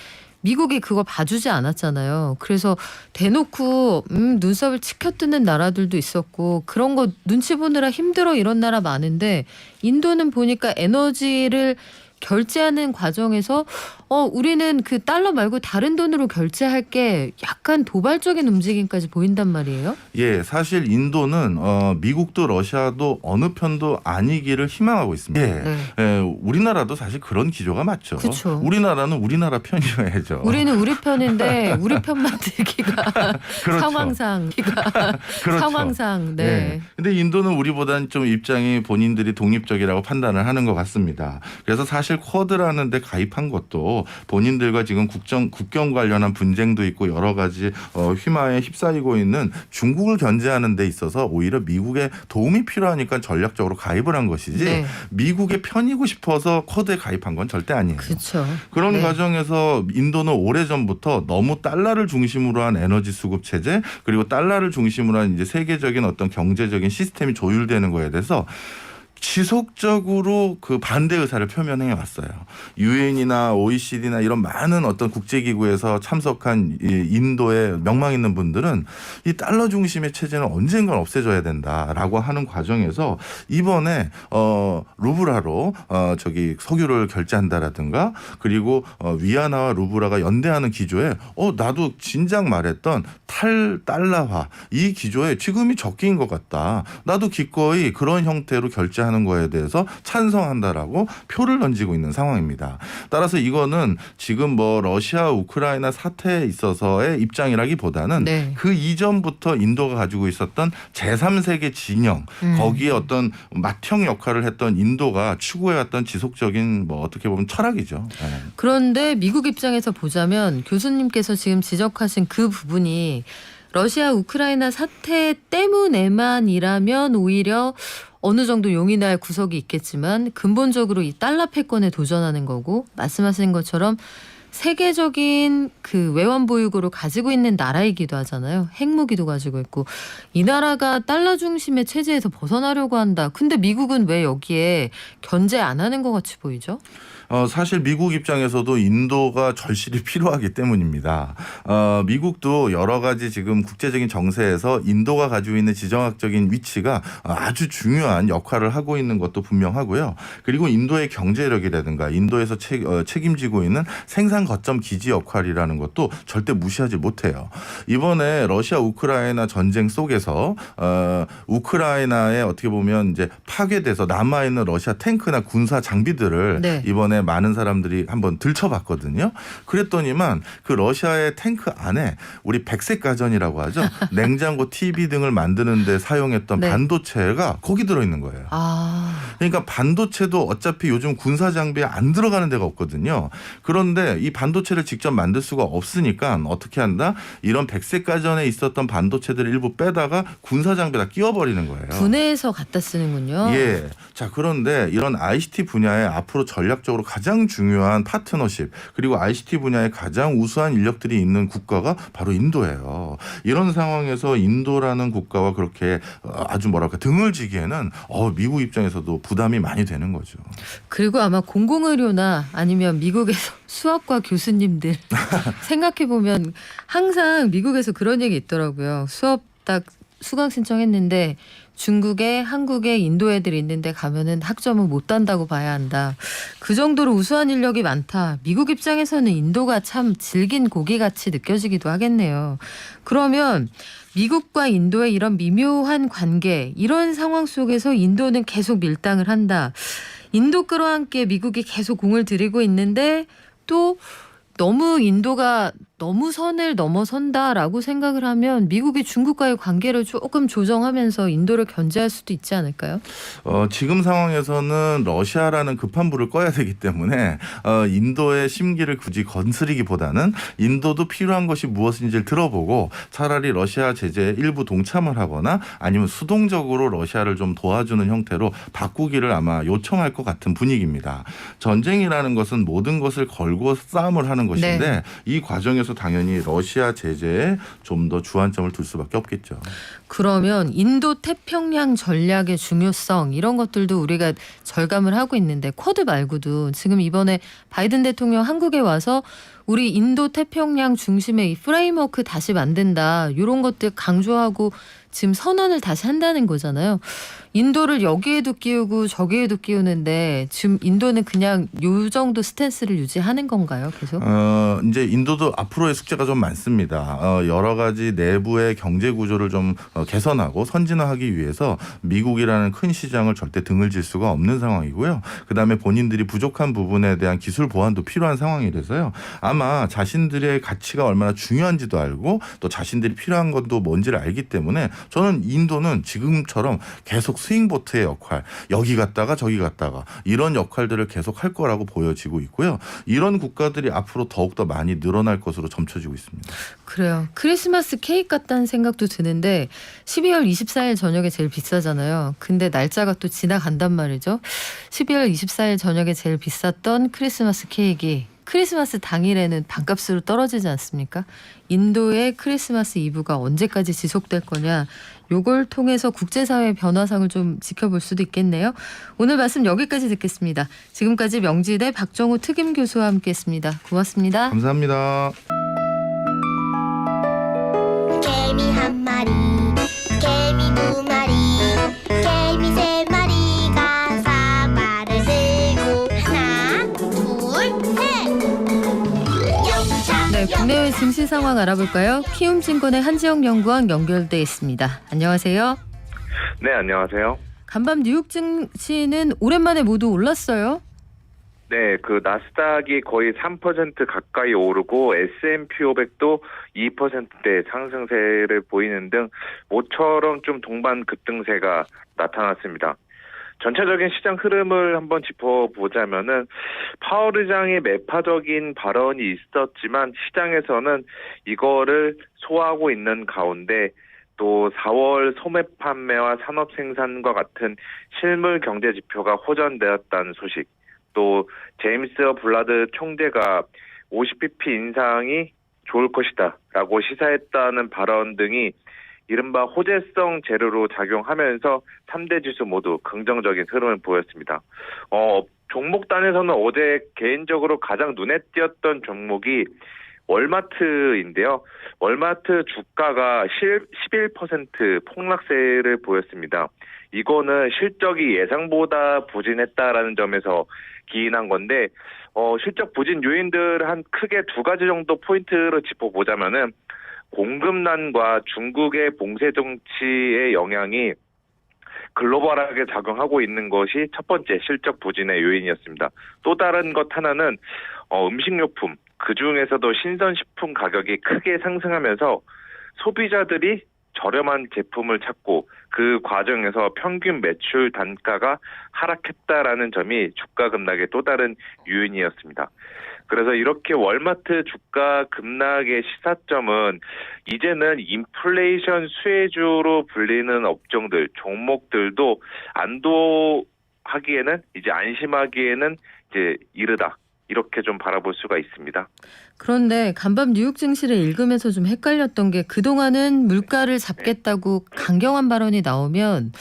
미국이 그걸 봐주지 않았잖아요. 그래서 대놓고 눈썹을 치켜뜨는 나라들도 있었고 그런 거 눈치 보느라 힘들어 이런 나라 많은데 인도는 보니까 에너지를 결제하는 과정에서 우리는 그 달러 말고 다른 돈으로 결제할게 약간 도발적인 움직임까지 보인단 말이에요. 예, 사실 인도는 미국도 러시아도 어느 편도 아니기를 희망하고 있습니다. 예, 네. 예, 우리나라도 사실 그런 기조가 맞죠. 그쵸. 우리나라는 우리나라 편이어야죠. 우리는 우리 편인데 우리 편만 들기가 그렇죠. 상황상 그렇죠. 상황상 네. 네. 근데 인도는 우리보다는 좀 입장이 본인들이 독립적이라고 판단을 하는 것 같습니다. 그래서 사실 쿼드라는 데 가입한 것도 본인들과 지금 국경 관련한 분쟁도 있고 여러 가지 휘마에 휩싸이고 있는 중국을 견제하는 데 있어서 오히려 미국의 도움이 필요하니까 전략적으로 가입을 한 것이지 네. 미국의 편이고 싶어서 쿼드에 가입한 건 절대 아니에요. 그렇죠. 그런 네. 과정에서 인도는 오래전부터 너무 달러를 중심으로 한 에너지 수급 체제 그리고 달러를 중심으로 한 이제 세계적인 어떤 경제적인 시스템이 조율되는 거에 대해서 지속적으로 그 반대 의사를 표명해 왔어요. 유엔이나 OECD나 이런 많은 어떤 국제기구에서 참석한 이 인도의 명망 있는 분들은 이 달러 중심의 체제는 언젠간 없애져야 된다라고 하는 과정에서 이번에 루브라로 저기 석유를 결제한다라든가 그리고 위안화와 루브라가 연대하는 기조에 나도 진작 말했던 탈달러화 이 기조에 지금이 적기인 것 같다. 나도 기꺼이 그런 형태로 결제하는 거에 대해서 찬성한다라고 표를 던지고 있는 상황입니다. 따라서 이거는 지금 뭐 러시아 우크라이나 사태에 있어서의 입장이라기보다는 네. 그 이전부터 인도가 가지고 있었던 제3세계 진영 거기에 어떤 맏형 역할을 했던 인도가 추구해왔던 지속적인 뭐 어떻게 보면 철학이죠. 네. 그런데 미국 입장에서 보자면 교수님께서 지금 지적하신 그 부분이 러시아 우크라이나 사태 때문에만이라면 오히려 어느 정도 용인할 구석이 있겠지만 근본적으로 이 달러 패권에 도전하는 거고 말씀하신 것처럼 세계적인 그 외환 보유고를 가지고 있는 나라이기도 하잖아요. 핵무기도 가지고 있고 이 나라가 달러 중심의 체제에서 벗어나려고 한다. 근데 미국은 왜 여기에 견제 안 하는 것 같이 보이죠? 사실 미국 입장에서도 인도가 절실히 필요하기 때문입니다. 미국도 여러 가지 지금 국제적인 정세에서 인도가 가지고 있는 지정학적인 위치가 아주 중요한 역할을 하고 있는 것도 분명하고요. 그리고 인도의 경제력이라든가 인도에서 책임지고 있는 생산 거점 기지 역할이라는 것도 절대 무시하지 못해요. 이번에 러시아 우크라이나 전쟁 속에서 우크라이나에 어떻게 보면 이제 파괴돼서 남아있는 러시아 탱크나 군사 장비들을 네. 이번에 전에 많은 사람들이 한번 들춰봤거든요. 그랬더니만 그 러시아의 탱크 안에 우리 백색 가전이라고 하죠. 냉장고, TV 등을 만드는 데 사용했던 네. 반도체가 거기 들어있는 거예요. 그러니까 반도체도 어차피 요즘 군사 장비에 안 들어가는 데가 없거든요. 그런데 이 반도체를 직접 만들 수가 없으니까 어떻게 한다? 이런 백색 가전에 있었던 반도체들을 일부 빼다가 군사 장비에다 끼워버리는 거예요. 분해해서 갖다 쓰는군요. 예. 자, 그런데 이런 ICT 분야에 앞으로 전략적으로 가장 중요한 파트너십 그리고 ICT 분야에 가장 우수한 인력들이 있는 국가가 바로 인도예요. 이런 상황에서 인도라는 국가와 그렇게 아주 뭐랄까 등을 지기에는 미국 입장에서도 부담이 많이 되는 거죠. 그리고 아마 공공의료나 아니면 미국에서 수학과 교수님들 생각해보면 항상 미국에서 그런 얘기 있더라고요. 수업 딱 수강 신청했는데 중국에 한국에 인도 애들이 있는데 가면은 학점을 못 딴다고 봐야 한다. 그 정도로 우수한 인력이 많다. 미국 입장에서는 인도가 참 질긴 고기같이 느껴지기도 하겠네요. 그러면 미국과 인도의 이런 미묘한 관계, 이런 상황 속에서 인도는 계속 밀당을 한다. 인도 끌어안기에 미국이 계속 공을 들이고 있는데 또 너무 인도가 너무 선을 넘어선다라고 생각을 하면 미국이 중국과의 관계를 조금 조정하면서 인도를 견제할 수도 있지 않을까요? 지금 상황에서는 러시아라는 급한 불을 꺼야 되기 때문에 인도의 심기를 굳이 건스리기보다는 인도도 필요한 것이 무엇인지를 들어보고 차라리 러시아 제재에 일부 동참을 하거나 아니면 수동적으로 러시아를 좀 도와주는 형태로 바꾸기를 아마 요청할 것 같은 분위기입니다. 전쟁이라는 것은 모든 것을 걸고 싸움을 하는 것인데 네. 이 과정에서 당연히 러시아 제재에 좀 더 주안점을 둘 수밖에 없겠죠. 그러면 인도 태평양 전략의 중요성 이런 것들도 우리가 절감을 하고 있는데 쿼드 말고도 지금 이번에 바이든 대통령 한국에 와서 우리 인도 태평양 중심의 이 프레임워크 다시 만든다 이런 것들 강조하고 지금 선언을 다시 한다는 거잖아요. 인도를 여기에도 끼우고 저기에도 끼우는데 지금 인도는 그냥 요 정도 스탠스를 유지하는 건가요? 계속? 이제 인도도 앞으로의 숙제가 좀 많습니다. 여러 가지 내부의 경제 구조를 좀 개선하고 선진화하기 위해서 미국이라는 큰 시장을 절대 등을 질 수가 없는 상황이고요. 그다음에 본인들이 부족한 부분에 대한 기술 보완도 필요한 상황이라서요. 아마 자신들의 가치가 얼마나 중요한지도 알고 또 자신들이 필요한 것도 뭔지를 알기 때문에 저는 인도는 지금처럼 계속 스윙보트의 역할, 여기 갔다가 저기 갔다가 이런 역할들을 계속 할 거라고 보여지고 있고요. 이런 국가들이 앞으로 더욱더 많이 늘어날 것으로 점쳐지고 있습니다. 그래요. 크리스마스 케이크 같다는 생각도 드는데 12월 24일 저녁에 제일 비싸잖아요. 근데 날짜가 또 지나간단 말이죠. 12월 24일 저녁에 제일 비쌌던 크리스마스 케이크 크리스마스 당일에는 반값으로 떨어지지 않습니까? 인도의 크리스마스 이브가 언제까지 지속될 거냐 요걸 통해서 국제사회의 변화상을 좀 지켜볼 수도 있겠네요. 오늘 말씀 여기까지 듣겠습니다. 지금까지 명지대 박정우 특임교수와 함께했습니다. 고맙습니다. 감사합니다. 개미 한 마리 개미 두 마리 개미 세 마리가 사과를 들고 하나 둘셋 영차 네, 국내외 증시 상황 알아볼까요? 키움증권의 한지영 연구원 연결돼 있습니다. 안녕하세요. 네, 안녕하세요. 간밤 뉴욕 증시는 오랜만에 모두 올랐어요. 네, 그 나스닥이 거의 3% 가까이 오르고 S&P 500도 2%대 상승세를 보이는 등 모처럼 좀 동반 급등세가 나타났습니다. 전체적인 시장 흐름을 한번 짚어보자면은 파월 의장의 매파적인 발언이 있었지만 시장에서는 이거를 소화하고 있는 가운데 또 4월 소매 판매와 산업 생산과 같은 실물 경제 지표가 호전되었다는 소식, 또 제임스 블라드 총재가 50bp 인상이 좋을 것이다 라고 시사했다는 발언 등이 이른바 호재성 재료로 작용하면서 3대 지수 모두 긍정적인 흐름을 보였습니다. 종목 단에서는 어제 개인적으로 가장 눈에 띄었던 종목이 월마트인데요. 월마트 주가가 11% 폭락세를 보였습니다. 이거는 실적이 예상보다 부진했다라는 점에서 기인한 건데 실적 부진 요인들 한 크게 두 가지 정도 포인트로 짚어보자면은 공급난과 중국의 봉쇄 정치의 영향이 글로벌하게 작용하고 있는 것이 첫 번째 실적 부진의 요인이었습니다. 또 다른 것 하나는 음식료품, 그중에서도 신선식품 가격이 크게 상승하면서 소비자들이 저렴한 제품을 찾고 그 과정에서 평균 매출 단가가 하락했다라는 점이 주가 급락의 또 다른 요인이었습니다. 그래서 이렇게 월마트 주가 급락의 시사점은 이제는 인플레이션 수혜주로 불리는 업종들, 종목들도 안도하기에는 이제 안심하기에는 이제 이르다. 이렇게 좀 바라볼 수가 있습니다. 그런데 간밤 뉴욕 증시를 읽으면서 좀 헷갈렸던 게 그동안은 물가를 잡겠다고 강경한 발언이 나오면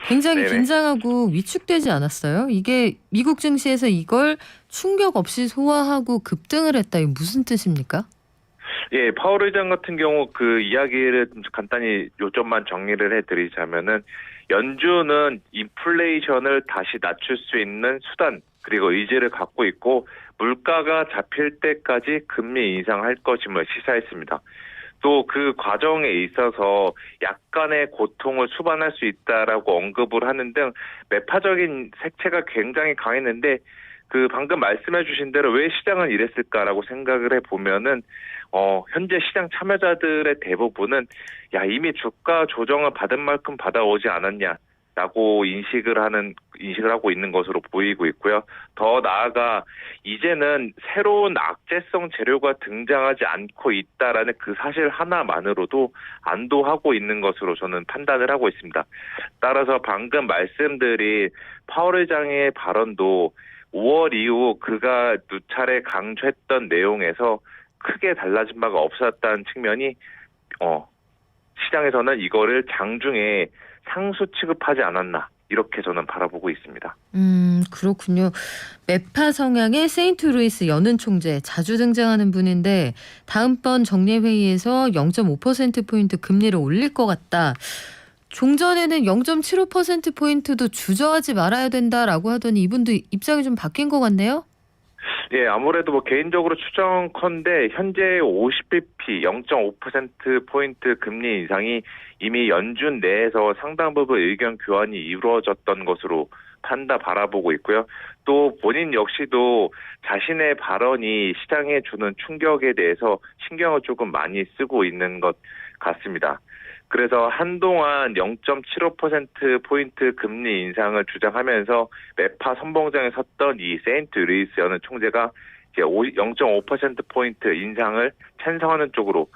굉장히 네네. 긴장하고 위축되지 않았어요? 이게 미국 증시에서 이걸 충격 없이 소화하고 급등을 했다. 이게 무슨 뜻입니까? 예, 파월 의장 같은 경우 그 이야기를 간단히 요점만 정리를 해드리자면은 연준은 인플레이션을 다시 낮출 수 있는 수단 그리고 의지를 갖고 있고 물가가 잡힐 때까지 금리 인상할 것임을 시사했습니다. 또 그 과정에 있어서 약간의 고통을 수반할 수 있다라고 언급을 하는 등 매파적인 색채가 굉장히 강했는데 그 방금 말씀해 주신 대로 왜 시장은 이랬을까라고 생각을 해보면은 현재 시장 참여자들의 대부분은 이미 주가 조정을 받은 만큼 받아오지 않았냐라고 인식을 하고 있는 것으로 보이고 있고요. 더 나아가 이제는 새로운 악재성 재료가 등장하지 않고 있다라는 그 사실 하나만으로도 안도하고 있는 것으로 저는 판단을 하고 있습니다. 따라서 방금 말씀드린 파월 의장의 발언도 5월 이후 그가 누차례 강조했던 내용에서 크게 달라진 바가 없었다는 측면이 시장에서는 이거를 장중에 상수 취급하지 않았나 이렇게 저는 바라보고 있습니다. 그렇군요. 매파 성향의 세인트루이스 연은 총재 자주 등장하는 분인데 다음번 정례회의에서 0.5%포인트 금리를 올릴 것 같다. 종전에는 0.75%포인트도 주저하지 말아야 된다라고 하더니 이분도 입장이 좀 바뀐 것 같네요. 예, 아무래도 개인적으로 추정컨대 현재 50bp 0.5%포인트 금리 인상이 이미 연준 내에서 상당 부분 의견 교환이 이루어졌던 것으로 바라보고 있고요. 또 본인 역시도 자신의 발언이 시장에 주는 충격에 대해서 신경을 조금 많이 쓰고 있는 것 같습니다. 그래서 한동안 0.75%포인트 금리 인상을 주장하면서 매파 선봉장에 섰던 이 세인트 루이스 연은 총재가 이제 0.5%포인트 인상을 찬성하는 쪽으로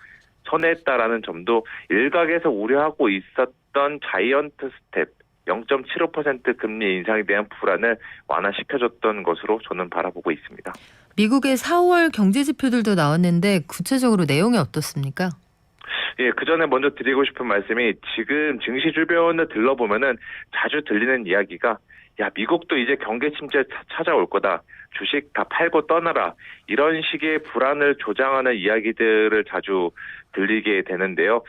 선회했다라는 점도 일각에서 우려하고 있었던 자이언트 스텝 0.75% 금리 인상에 대한 불안을 완화시켜줬던 것으로 저는 바라보고 있습니다. 미국의 4월 경제 지표들도 나왔는데 구체적으로 내용이 어떻습니까? 예, 그 전에 먼저 드리고 싶은 말씀이 지금 증시 주변을 들러보면은 자주 들리는 이야기가 미국도 이제 경기 침체 찾아올 거다. 주식 다 팔고 떠나라. 이런 식의 불안을 조장하는 이야기들을 자주 들리게 되는데요.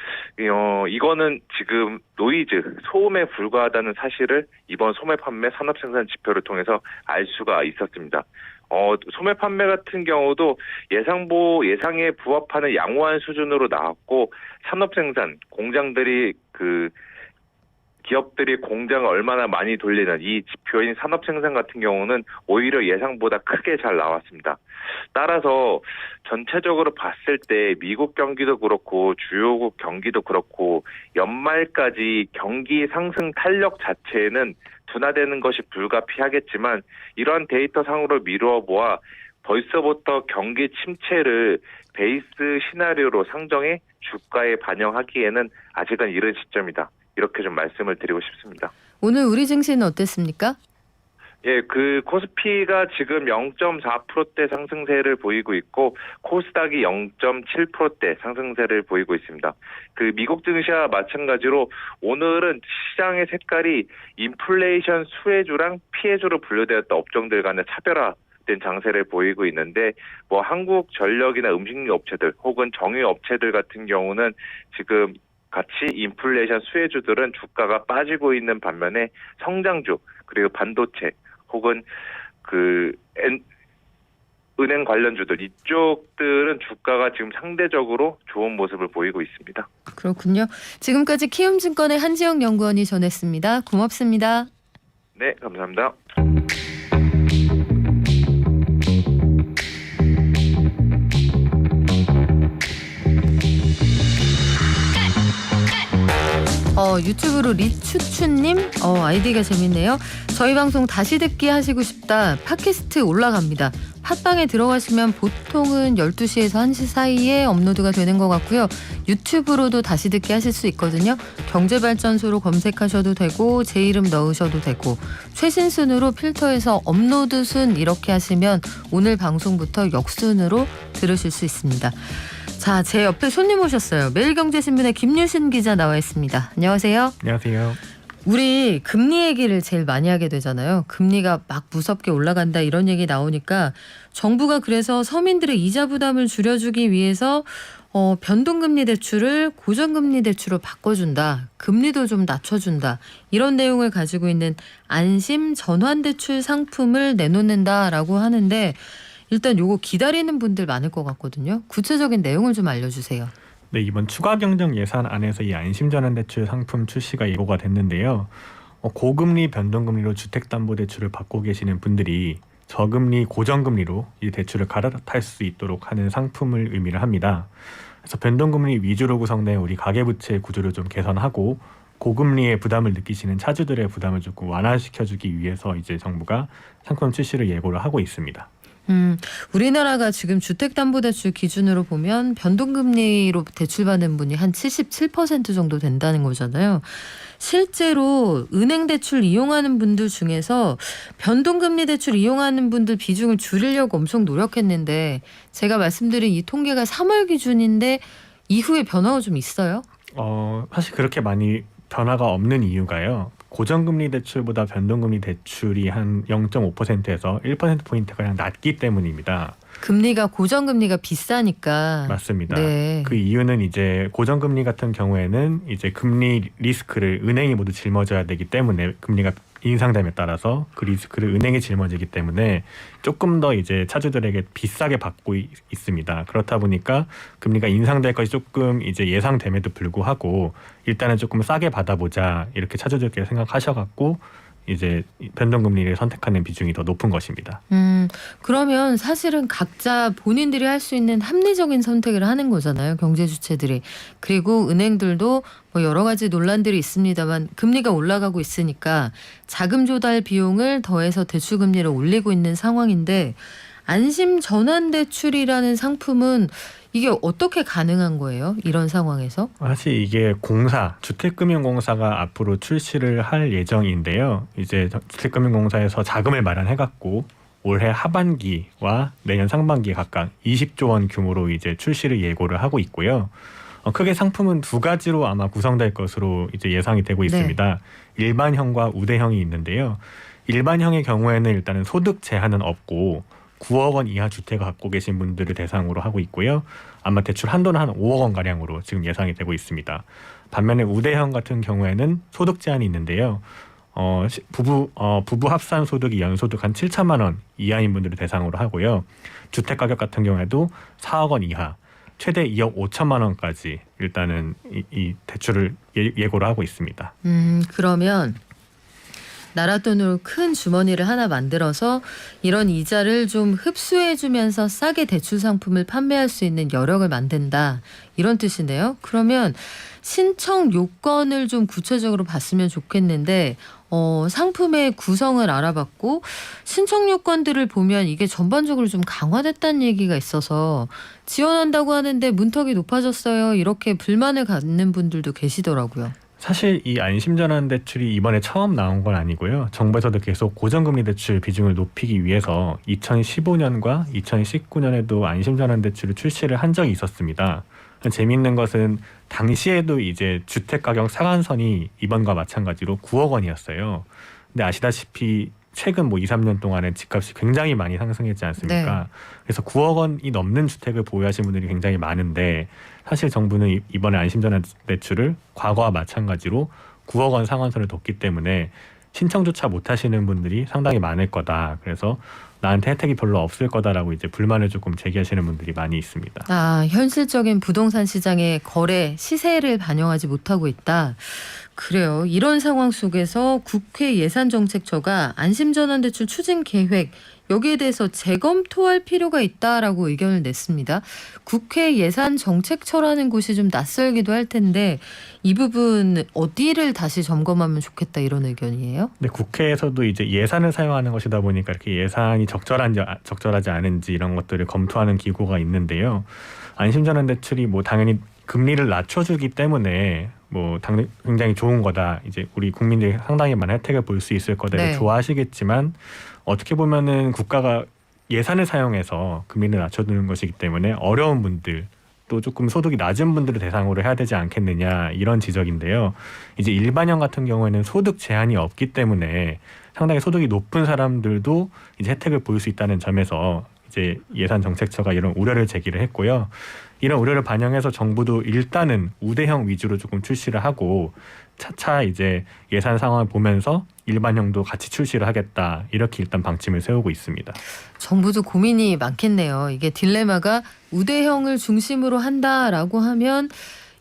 이거는 지금 노이즈, 소음에 불과하다는 사실을 이번 소매 판매 산업 생산 지표를 통해서 알 수가 있었습니다. 소매 판매 같은 경우도 예상에 부합하는 양호한 수준으로 나왔고 산업 생산, 기업들이 공장을 얼마나 많이 돌리는 이 지표인 산업 생산 같은 경우는 오히려 예상보다 크게 잘 나왔습니다. 따라서 전체적으로 봤을 때 미국 경기도 그렇고 주요국 경기도 그렇고 연말까지 경기 상승 탄력 자체는 둔화되는 것이 불가피하겠지만 이러한 데이터 상으로 미루어 보아 벌써부터 경기 침체를 베이스 시나리오로 상정해 주가에 반영하기에는 아직은 이른 시점이다. 이렇게 좀 말씀을 드리고 싶습니다. 오늘 우리 증시는 어땠습니까? 예, 그 코스피가 지금 0.4%대 상승세를 보이고 있고 코스닥이 0.7%대 상승세를 보이고 있습니다. 그 미국 증시와 마찬가지로 오늘은 시장의 색깔이 인플레이션 수혜주랑 피해주로 분류되었던 업종들 간의 차별화된 장세를 보이고 있는데 한국전력이나 음식료 업체들 혹은 정유 업체들 같은 경우는 지금 같이 인플레이션 수혜주들은 주가가 빠지고 있는 반면에 성장주 그리고 반도체 혹은 은행 관련주들 이쪽들은 주가가 지금 상대적으로 좋은 모습을 보이고 있습니다. 그렇군요. 지금까지 키움증권의 한지영 연구원이 전했습니다. 고맙습니다. 네, 감사합니다. 유튜브로 리추추님 아이디가 재밌네요. 저희 방송 다시 듣기 하시고 싶다. 팟캐스트 올라갑니다. 팟빵에 들어가시면 보통은 12시에서 1시 사이에 업로드가 되는 것 같고요. 유튜브로도 다시 듣기 하실 수 있거든요. 경제발전소로 검색하셔도 되고 제 이름 넣으셔도 되고 최신 순으로 필터해서 업로드 순 이렇게 하시면 오늘 방송부터 역순으로 들으실 수 있습니다. 자, 제 옆에 손님 오셨어요. 매일경제신문의 김유신 기자 나와 있습니다. 안녕하세요. 안녕하세요. 우리 금리 얘기를 제일 많이 하게 되잖아요. 금리가 막 무섭게 올라간다 이런 얘기 나오니까 정부가 그래서 서민들의 이자 부담을 줄여주기 위해서 변동금리 대출을 고정금리 대출로 바꿔준다. 금리도 좀 낮춰준다. 이런 내용을 가지고 있는 안심 전환대출 상품을 내놓는다라고 하는데 일단 요거 기다리는 분들 많을 것 같거든요. 구체적인 내용을 좀 알려주세요. 네, 이번 추가 경정 예산안에서 이 안심전환대출 상품 출시가 예고가 됐는데요. 고금리 변동금리로 주택담보대출을 받고 계시는 분들이 저금리 고정금리로 이 대출을 갈아탈 수 있도록 하는 상품을 의미를 합니다. 그래서 변동금리 위주로 구성된 우리 가계부채 구조를 좀 개선하고 고금리의 부담을 느끼시는 차주들의 부담을 조금 완화시켜주기 위해서 이제 정부가 상품 출시를 예고를 하고 있습니다. 우리나라가 지금 주택담보대출 기준으로 보면 변동금리로 대출받는 분이 한 77% 정도 된다는 거잖아요. 실제로 은행 대출 이용하는 분들 중에서 변동금리 대출 이용하는 분들 비중을 줄이려고 엄청 노력했는데 제가 말씀드린 이 통계가 3월 기준인데 이후에 변화가 좀 있어요? 사실 그렇게 많이 변화가 없는 이유가요. 고정금리 대출보다 변동금리 대출이 한 0.5%에서 1%포인트가량 낮기 때문입니다. 금리가 고정금리가 비싸니까. 맞습니다. 네. 그 이유는 이제 고정금리 같은 경우에는 이제 금리 리스크를 은행이 모두 짊어져야 되기 때문에 금리가 인상됨에 따라서 그 리스크를 은행이 짊어지기 때문에 조금 더 이제 차주들에게 비싸게 받고 있습니다. 그렇다 보니까 금리가 인상될 것이 조금 이제 예상됨에도 불구하고 일단은 조금 싸게 받아보자 이렇게 차주들께서 생각하셔갖고 이제 변동금리를 선택하는 비중이 더 높은 것입니다. 그러면 사실은 각자 본인들이 할 수 있는 합리적인 선택을 하는 거잖아요. 경제 주체들이. 그리고 은행들도 뭐 여러 가지 논란들이 있습니다만 금리가 올라가고 있으니까 자금 조달 비용을 더해서 대출 금리를 올리고 있는 상황인데 안심 전환 대출이라는 상품은 이게 어떻게 가능한 거예요? 이런 상황에서? 사실 이게 주택금융공사가 앞으로 출시를 할 예정인데요. 이제 주택금융공사에서 자금을 마련해갖고 올해 하반기와 내년 상반기 각각 20조 원 규모로 이제 출시를 예고를 하고 있고요. 크게 상품은 두 가지로 아마 구성될 것으로 이제 예상이 되고 있습니다. 네. 일반형과 우대형이 있는데요. 일반형의 경우에는 일단은 소득 제한은 없고 9억 원 이하 주택을 갖고 계신 분들을 대상으로 하고 있고요. 아마 대출 한도는 한 5억 원 가량으로 지금 예상이 되고 있습니다. 반면에 우대형 같은 경우에는 소득 제한이 있는데요. 부부 합산 소득이 연소득 한 7천만 원 이하인 분들을 대상으로 하고요. 주택 가격 같은 경우에도 4억 원 이하, 최대 2억 5천만 원까지 일단은 이 대출을 예고를 하고 있습니다. 그러면 나라 돈으로 큰 주머니를 하나 만들어서 이런 이자를 좀 흡수해주면서 싸게 대출 상품을 판매할 수 있는 여력을 만든다. 이런 뜻이네요. 그러면 신청 요건을 좀 구체적으로 봤으면 좋겠는데 상품의 구성을 알아봤고 신청 요건들을 보면 이게 전반적으로 좀 강화됐다는 얘기가 있어서 지원한다고 하는데 문턱이 높아졌어요. 이렇게 불만을 갖는 분들도 계시더라고요. 사실 이 안심전환대출이 이번에 처음 나온 건 아니고요. 정부에서도 계속 고정금리 대출 비중을 높이기 위해서 2015년과 2019년에도 안심전환대출을 출시를 한 적이 있었습니다. 재미있는 것은 당시에도 이제 주택가격 상한선이 이번과 마찬가지로 9억 원이었어요. 근데 아시다시피 최근 2, 3년 동안에 집값이 굉장히 많이 상승했지 않습니까? 네. 그래서 9억 원이 넘는 주택을 보유하신 분들이 굉장히 많은데 사실 정부는 이번에 안심전환대출을 과거와 마찬가지로 9억 원 상한선을 뒀기 때문에 신청조차 못하시는 분들이 상당히 많을 거다. 그래서 나한테 혜택이 별로 없을 거다라고 이제 불만을 조금 제기하시는 분들이 많이 있습니다. 아, 현실적인 부동산 시장의 거래 시세를 반영하지 못하고 있다. 그래요. 이런 상황 속에서 국회 예산정책처가 안심전환대출 추진 계획 여기에 대해서 재검토할 필요가 있다라고 의견을 냈습니다. 국회 예산정책처라는 곳이 좀 낯설기도 할 텐데 이 부분 어디를 다시 점검하면 좋겠다 이런 의견이에요? 근데 국회에서도 이제 예산을 사용하는 것이다 보니까 이렇게 예산이 적절하지 않은지 이런 것들을 검토하는 기구가 있는데요. 안심전환대출이 뭐 당연히 금리를 낮춰주기 때문에 뭐 굉장히 좋은 거다. 이제 우리 국민들이 상당히 많은 혜택을 볼 수 있을 거다. 네. 좋아하시겠지만 어떻게 보면은 국가가 예산을 사용해서 금리를 낮춰두는 것이기 때문에 어려운 분들 또 조금 소득이 낮은 분들을 대상으로 해야 되지 않겠느냐 이런 지적인데요. 이제 일반형 같은 경우에는 소득 제한이 없기 때문에 상당히 소득이 높은 사람들도 이제 혜택을 볼 수 있다는 점에서 이제 예산정책처가 이런 우려를 제기를 했고요. 이런 우려를 반영해서 정부도 일단은 우대형 위주로 조금 출시를 하고 차차 이제 예산 상황을 보면서 일반형도 같이 출시를 하겠다 이렇게 일단 방침을 세우고 있습니다. 정부도 고민이 많겠네요. 이게 딜레마가 우대형을 중심으로 한다라고 하면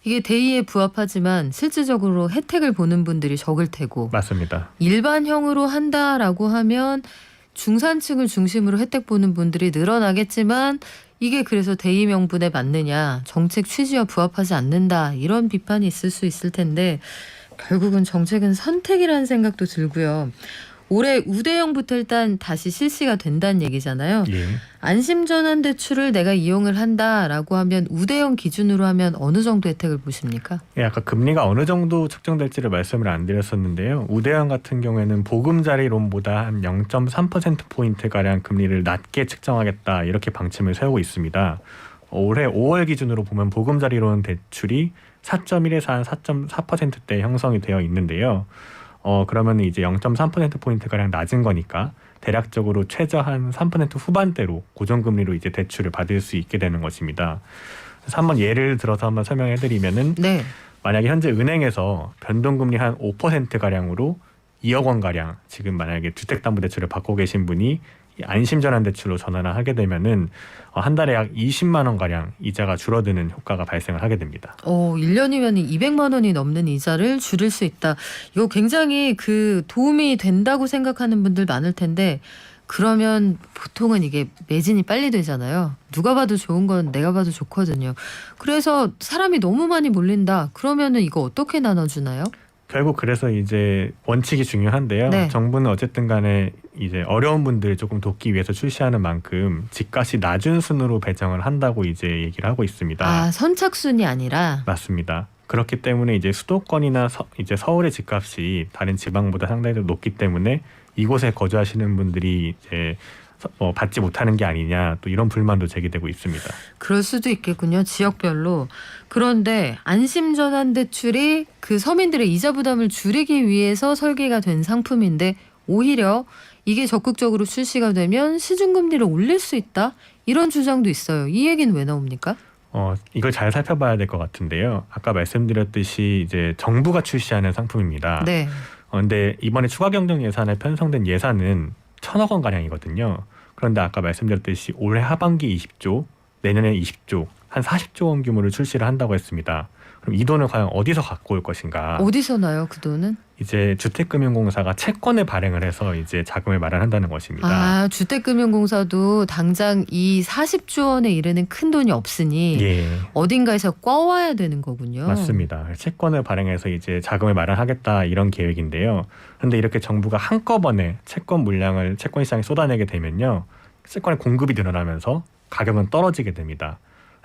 이게 대의에 부합하지만 실질적으로 혜택을 보는 분들이 적을 테고 맞습니다. 일반형으로 한다라고 하면 중산층을 중심으로 혜택 보는 분들이 늘어나겠지만 이게 그래서 대의 명분에 맞느냐 정책 취지와 부합하지 않는다 이런 비판이 있을 수 있을 텐데 결국은 정책은 선택이라는 생각도 들고요. 올해 우대형부터 일단 다시 실시가 된다는 얘기잖아요. 예. 안심전환대출을 내가 이용을 한다라고 하면 우대형 기준으로 하면 어느 정도 혜택을 보십니까? 예, 아까 금리가 어느 정도 측정될지를 말씀을 안 드렸었는데요. 우대형 같은 경우에는 보금자리론보다 한 0.3%포인트가량 금리를 낮게 측정하겠다 이렇게 방침을 세우고 있습니다. 올해 5월 기준으로 보면 보금자리론 대출이 4.1에서 한 4.4%대 형성이 되어 있는데요. 그러면 이제 0.3%포인트가량 낮은 거니까 대략적으로 최저 한 3% 후반대로 고정금리로 이제 대출을 받을 수 있게 되는 것입니다. 그래서 한번 예를 들어서 한번 설명해 드리면은 네. 만약에 현재 은행에서 변동금리 한 5%가량으로 2억 원가량 지금 만약에 주택담보대출을 받고 계신 분이 안심전환대출로 전환을 하게 되면은 한 달에 약 20만 원가량 이자가 줄어드는 효과가 발생을 하게 됩니다. 1년이면 200만 원이 넘는 이자를 줄일 수 있다. 이거 굉장히 그 도움이 된다고 생각하는 분들 많을 텐데 그러면 보통은 이게 매진이 빨리 되잖아요. 누가 봐도 좋은 건 내가 봐도 좋거든요. 그래서 사람이 너무 많이 몰린다. 그러면은 이거 어떻게 나눠주나요? 결국 그래서 이제 원칙이 중요한데요. 네. 정부는 어쨌든 간에 이제 어려운 분들을 조금 돕기 위해서 출시하는 만큼 집값이 낮은 순으로 배정을 한다고 이제 얘기를 하고 있습니다. 아, 선착순이 아니라. 맞습니다. 그렇기 때문에 이제 수도권이나 이제 서울의 집값이 다른 지방보다 상당히 더 높기 때문에 이곳에 거주하시는 분들이 이제 받지 못하는 게 아니냐 또 이런 불만도 제기되고 있습니다. 그럴 수도 있겠군요. 지역별로. 그런데 안심전환대출이 그 서민들의 이자 부담을 줄이기 위해서 설계가 된 상품인데 오히려 이게 적극적으로 출시가 되면 시중금리를 올릴 수 있다? 이런 주장도 있어요. 이 얘기는 왜 나옵니까? 이걸 잘 살펴봐야 될 것 같은데요. 아까 말씀드렸듯이 이제 정부가 출시하는 상품입니다. 네. 근데 이번에 추가 경정 예산에 편성된 예산은 1,000억 원 가량이거든요. 그런데 아까 말씀드렸듯이 올해 하반기 20조, 내년에 20조, 한 40조 원 규모를 출시를 한다고 했습니다. 그럼 이 돈을 과연 어디서 갖고 올 것인가? 어디서 나요, 그 돈은? 이제 주택금융공사가 채권을 발행을 해서 이제 자금을 마련한다는 것입니다. 아, 주택금융공사도 당장 이 40조 원에 이르는 큰 돈이 없으니 예, 어딘가에서 꿔와야 되는 거군요. 맞습니다. 채권을 발행해서 이제 자금을 마련하겠다 이런 계획인데요. 그런데 이렇게 정부가 한꺼번에 채권 물량을 채권 시장에 쏟아내게 되면요, 채권의 공급이 늘어나면서 가격은 떨어지게 됩니다.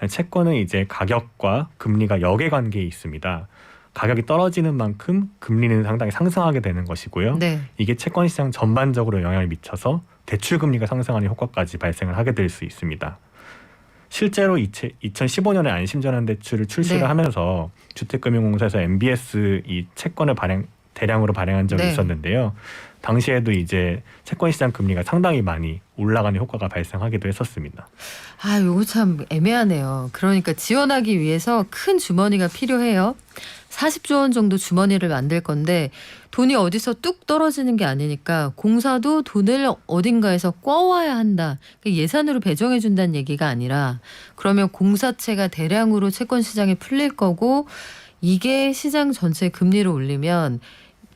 채권은 이제 가격과 금리가 역외관계에 있습니다. 가격이 떨어지는 만큼 금리는 상당히 상승하게 되는 것이고요. 네. 이게 채권 시장 전반적으로 영향을 미쳐서 대출 금리가 상승하는 효과까지 발생을 하게 될 수 있습니다. 실제로 2015년에 안심전환대출을 출시를 네. 하면서 주택금융공사에서 MBS 이 채권을 대량으로 발행한 적이 네. 있었는데요. 당시에도 이제 채권 시장 금리가 상당히 많이 올라가는 효과가 발생하기도 했었습니다. 아, 요거 참 애매하네요. 그러니까 지원하기 위해서 큰 주머니가 필요해요. 40조 원 정도 주머니를 만들 건데 돈이 어디서 뚝 떨어지는 게 아니니까 공사도 돈을 어딘가에서 꿔와야 한다. 그러니까 예산으로 배정해 준다는 얘기가 아니라 그러면 공사채가 대량으로 채권 시장에 풀릴 거고 이게 시장 전체 금리를 올리면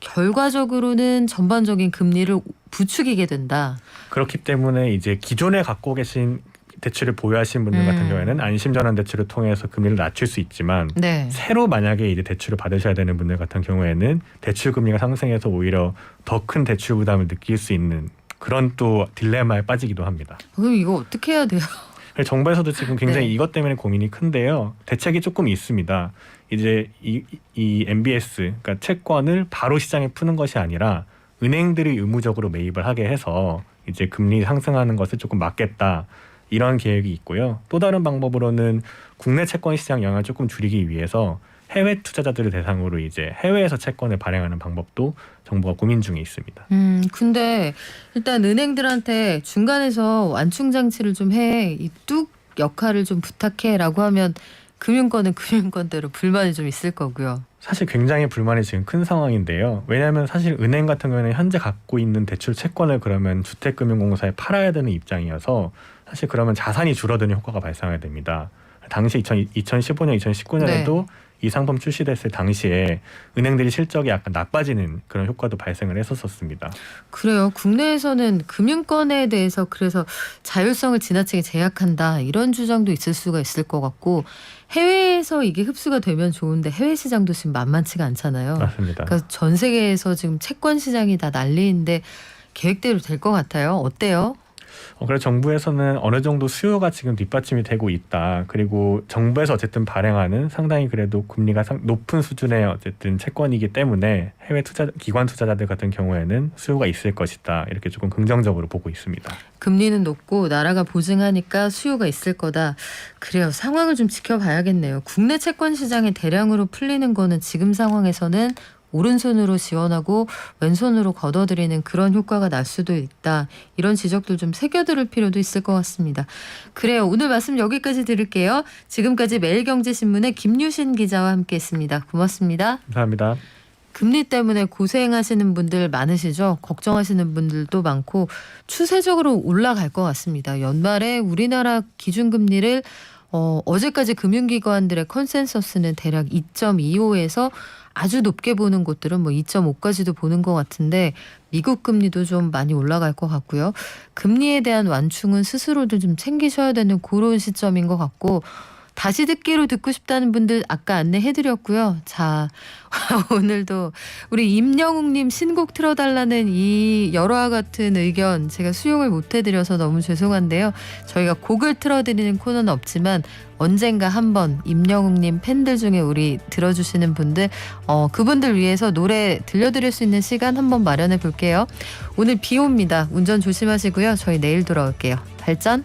결과적으로는 전반적인 금리를 부추기게 된다. 그렇기 때문에 이제 기존에 갖고 계신 대출을 보유하신 분들 같은 경우에는 안심전환 대출을 통해서 금리를 낮출 수 있지만 네. 새로 만약에 이제 대출을 받으셔야 되는 분들 같은 경우에는 대출 금리가 상승해서 오히려 더 큰 대출 부담을 느낄 수 있는 그런 또 딜레마에 빠지기도 합니다. 그럼 이거 어떻게 해야 돼요? 그래서 정부에서도 지금 굉장히 네. 이것 때문에 고민이 큰데요. 대책이 조금 있습니다. 이제 이 MBS, 그러니까 채권을 바로 시장에 푸는 것이 아니라 은행들이 의무적으로 매입을 하게 해서 이제 금리 상승하는 것을 조금 막겠다. 이런 계획이 있고요. 또 다른 방법으로는 국내 채권 시장 영향을 조금 줄이기 위해서 해외 투자자들을 대상으로 이제 해외에서 채권을 발행하는 방법도 정부가 고민 중에 있습니다. 근데 일단 은행들한테 중간에서 완충 장치를 좀 해. 이 뚝 역할을 좀 부탁해라고 하면 금융권은 금융권대로 불만이 좀 있을 거고요. 사실 굉장히 불만이 지금 큰 상황인데요. 왜냐하면 사실 은행 같은 경우에는 현재 갖고 있는 대출 채권을 그러면 주택금융공사에 팔아야 되는 입장이어서 사실 그러면 자산이 줄어드는 효과가 발생하게 됩니다. 당시 2015년, 2019년에도 이 상품 출시됐을 당시에 은행들이 실적이 약간 나빠지는 그런 효과도 발생을 했었습니다. 그래요. 국내에서는 금융권에 대해서 그래서 자율성을 지나치게 제약한다 이런 주장도 있을 수가 있을 것 같고 해외에서 이게 흡수가 되면 좋은데 해외 시장도 지금 만만치가 않잖아요. 맞습니다. 그러니까 전 세계에서 지금 채권 시장이 다 난리인데 계획대로 될 것 같아요. 어때요? 그래서 정부에서는 어느 정도 수요가 지금 뒷받침이 되고 있다. 그리고 정부에서 어쨌든 발행하는 상당히 그래도 금리가 높은 수준의 어쨌든 채권이기 때문에 해외 기관 투자자들 같은 경우에는 수요가 있을 것이다. 이렇게 조금 긍정적으로 보고 있습니다. 금리는 높고 나라가 보증하니까 수요가 있을 거다. 그래요. 상황을 좀 지켜봐야겠네요. 국내 채권 시장에 대량으로 풀리는 거는 지금 상황에서는 오른손으로 지원하고 왼손으로 걷어들이는 그런 효과가 날 수도 있다. 이런 지적들 좀 새겨들을 필요도 있을 것 같습니다. 그래요. 오늘 말씀 여기까지 들을게요. 지금까지 매일경제신문의 김유신 기자와 함께했습니다. 고맙습니다. 감사합니다. 금리 때문에 고생하시는 분들 많으시죠? 걱정하시는 분들도 많고 추세적으로 올라갈 것 같습니다. 연말에 우리나라 기준금리를 어제까지 금융기관들의 컨센서스는 대략 2.25에서 아주 높게 보는 곳들은 뭐 2.5까지도 보는 것 같은데 미국 금리도 좀 많이 올라갈 것 같고요. 금리에 대한 완충은 스스로도 좀 챙기셔야 되는 그런 시점인 것 같고 다시 듣기로 듣고 싶다는 분들 아까 안내해드렸고요. 자, 오늘도 우리 임영웅님 신곡 틀어달라는 이 열화와 같은 의견 제가 수용을 못해드려서 너무 죄송한데요. 저희가 곡을 틀어드리는 코너는 없지만 언젠가 한번 임영웅님 팬들 중에 우리 들어주시는 분들 그분들 위해서 노래 들려드릴 수 있는 시간 한번 마련해 볼게요. 오늘 비 옵니다. 운전 조심하시고요. 저희 내일 돌아올게요. 발전.